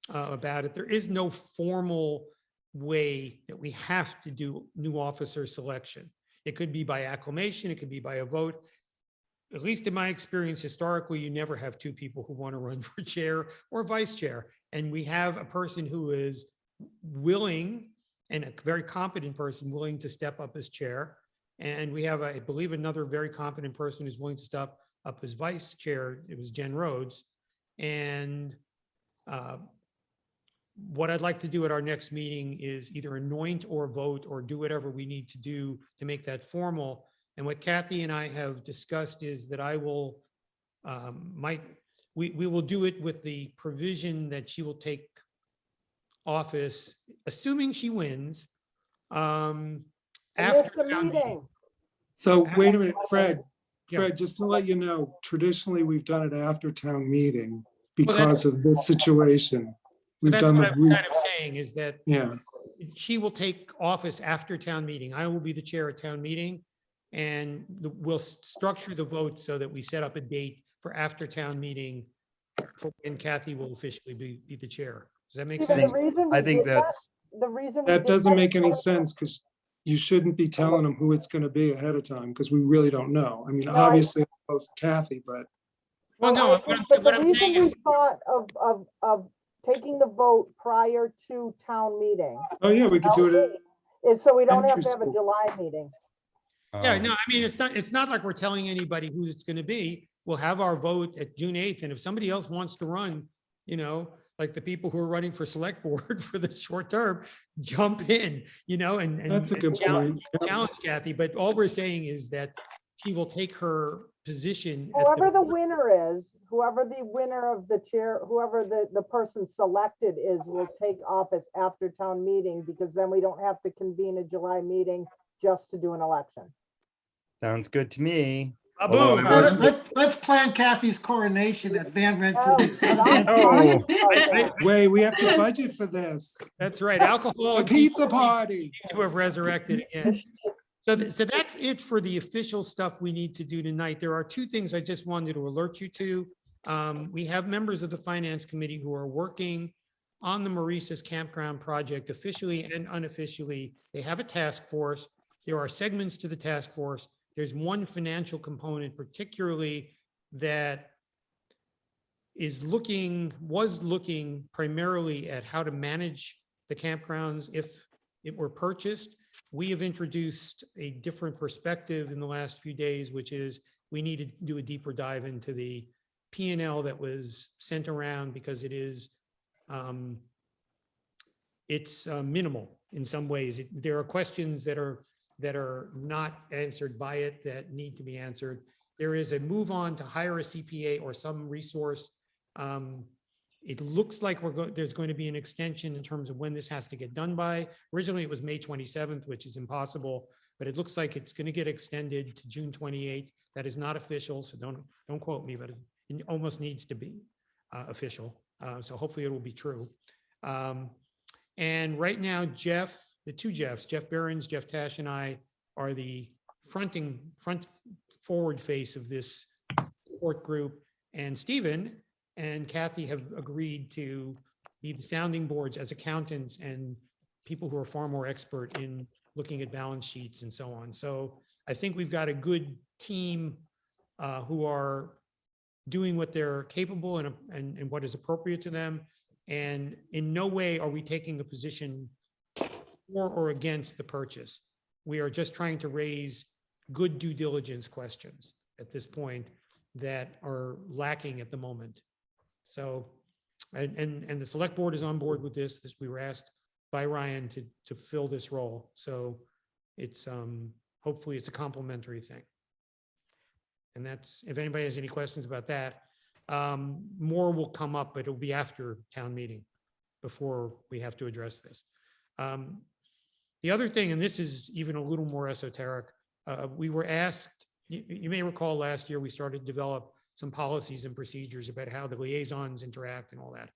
about it. There is no formal way that we have to do new officer selection. It could be by acclamation, it could be by a vote. At least in my experience, historically, you never have two people who want to run for chair or vice chair. And we have a person who is willing, and a very competent person willing to step up as chair. And we have, I believe, another very competent person who's willing to step up as vice chair. It was Jen Rhodes. And what I'd like to do at our next meeting is either anoint or vote or do whatever we need to do to make that formal. And what Kathy and I have discussed is that I will, we will do it with the provision that she will take office, assuming she wins, I missed after the town meeting. meeting. So wait a minute, Fred, Yeah. Fred, just to let you know, traditionally, we've done it after town meeting Well, because of this situation. We've That's done what the, I'm kind of saying is that yeah, she will take office after town meeting. I will be the chair at town meeting. And we'll structure the vote so that we set up a date for after town meeting for when Kathy will officially be the chair. Does that make Stephen, sense? the reason I we think did that, that's, the reason. we that did doesn't that make any is- sense because you shouldn't be telling them who it's going to be ahead of time because we really don't know. I mean, No, obviously, I'll vote for Kathy, but Well, no, I what agree, I'm, but what the I'm saying reason is, we thought of taking the vote prior to town meeting oh yeah, we could do it. is so we don't have to have a Interesting. July meeting. yeah, no, I mean, it's not like we're telling anybody who it's going to be. We'll have our vote at June 8th. And if somebody else wants to run, you know, like the people who are running for select board for the short term, jump in, you know, and That's a good point. Yep. challenge Kathy. But all we're saying is that she will take her position. at Whoever the winner is, whoever the winner of the chair, whoever the person selected is, will take office after town meeting, because then we don't have to convene a July meeting just to do an election. sounds good to me. Boom. Although I was- Let's plan Kathy's coronation at Van Oh, Rensselaer. not Oh. talking about that. Wait, we have to budget for this. That's right. Alcohol. A and pizza people party. who have resurrected again. So that's it for the official stuff we need to do tonight. There are two things I just wanted to alert you to. We have members of the finance committee who are working on the Maurice's campground project officially and unofficially. They have a task force. There are segments to the task force. There's one financial component particularly that was looking primarily at how to manage the campgrounds if it were purchased. We have introduced a different perspective in the last few days, which is we need to do a deeper dive into the P&L that was sent around, because it's minimal in some ways. There are questions that are not answered by it that need to be answered. There is a move on to hire a CPA or some resource. It looks like there's going to be an extension in terms of when this has to get done by. Originally, it was May 27th, which is impossible, but it looks like it's going to get extended to June 28th. That is not official, so don't quote me, but it almost needs to be official. So hopefully it will be true. And right now, the two Jeffs, Jeff Behrens, Jeff Tash, and I are the front forward face of this support group. And Stephen and Kathy have agreed to be the sounding boards as accountants and people who are far more expert in looking at balance sheets and so on. So I think we've got a good team who are doing what they're capable and what is appropriate to them. And in no way are we taking a position for or against the purchase. We are just trying to raise good due diligence questions at this point that are lacking at the moment. So, and the select board is on board with this. We were asked by Ryan to fill this role. So it's hopefully it's a complimentary thing. And that's, if anybody has any questions about that, more will come up, but it'll be after town meeting before we have to address this. The other thing, and this is even a little more esoteric, we were asked, you may recall last year, we started to develop some policies and procedures about how the liaisons interact and all that.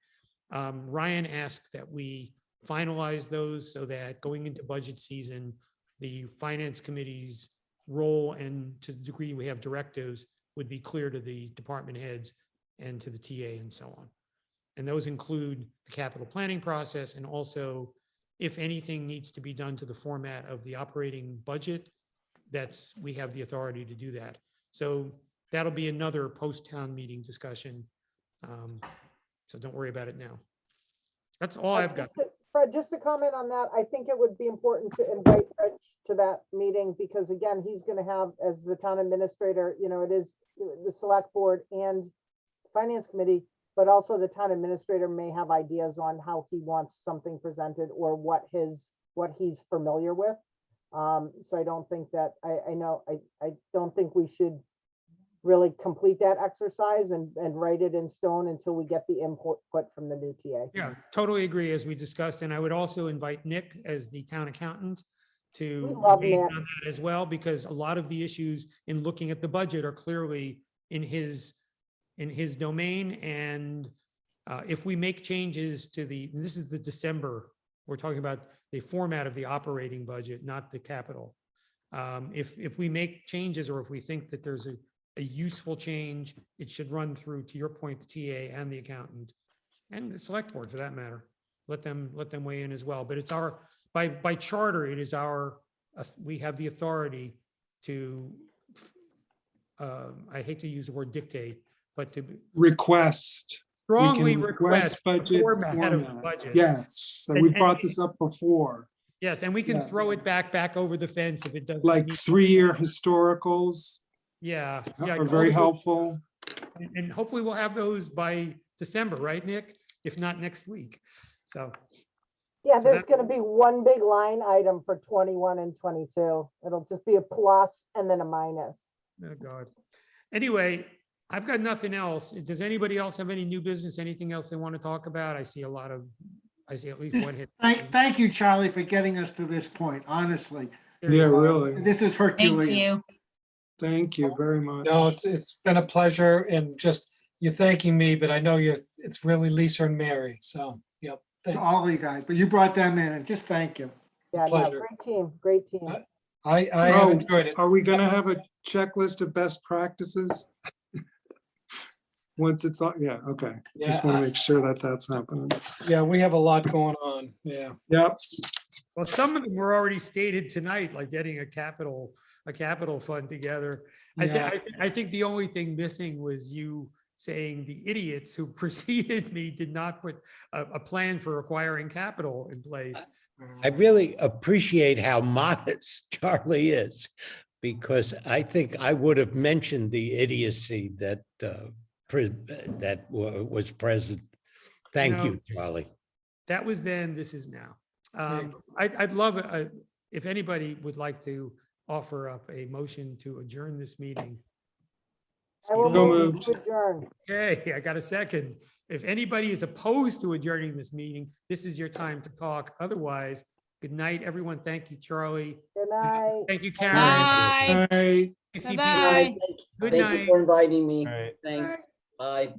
Ryan asked that we finalize those so that going into budget season, the finance committee's role, and to the degree we have directives, would be clear to the department heads and to the TA and so on. And those include the capital planning process, and also if anything needs to be done to the format of the operating budget, we have the authority to do that. So that'll be another post-town meeting discussion. So don't worry about it now. That's all I've got. Fred, just to comment on that, I think it would be important to invite Rich to that meeting, because again, he's gonna have, as the town administrator, it is the select board and finance committee, but also the town administrator may have ideas on how he wants something presented or what he's familiar with. So I don't think that, I don't think we should really complete that exercise and write it in stone until we get the input from the new TA. Yeah, totally agree, as we discussed. And I would also invite Nick as the town accountant to We love weigh in Nick. on that as well, because a lot of the issues in looking at the budget are clearly in his domain. And if we make changes to and this is the December, we're talking about the format of the operating budget, not the capital. If we make changes, or if we think that there's a useful change, it should run through, to your point, the TA and the accountant and the select board for that matter. Let them weigh in as well. But it's by charter, it is we have the authority to, I hate to use the word dictate, but to Request. We can strongly request the budget format of the format. budget. Yes, so And- we and- brought this up before, Yes, and we can Yeah. throw it back over the fence if it doesn't. like meet- 3-year historicals Yeah. are very helpful. And hopefully we'll have those by December, right, Nick? If not next week. So, Yeah, So there's that- gonna be one big line item for 21 and 22. It'll just be a plus and then a minus. oh God. Anyway, I've got nothing else. Does anybody else have any new business, anything else they want to talk about? I see at least one hit. Thank you, Charlie, for getting us to this point, honestly. Yeah, really. This is Thank Herculean. you. Thank you very much. No, it's been a pleasure, and just you thanking me, but I know it's really Lisa and Mary. So, yep. To all of you guys, but you brought them in, and just thank you. Yeah, no, Pleasure. great team. I have Oh, enjoyed it. Are we gonna have a checklist of best practices? Once it's on, yeah, okay. Just Yeah, want to make sure that that's happening. Yeah, we have a lot going on. Yeah. Yep, Well, some of them were already stated tonight, like getting a capital fund together. Yeah. I think the only thing missing was you saying the idiots who preceded me did not put a plan for acquiring capital in place. I really appreciate how modest Charlie is, because I think I would have mentioned the idiocy that was present. Thank No. you, Charlie. That was then, this is now. Yeah. I'd love, if anybody would like to offer up a motion to adjourn this meeting. I will So move moved. to adjourn. Okay, I got a second. If anybody is opposed to adjourning this meeting, this is your time to talk. Otherwise, good night, everyone. Thank you, Charlie. Good night. Thank you, Karen. Bye. bye. CPC. Bye-bye. Good Thank night. you for inviting me. All right. Thanks. Bye.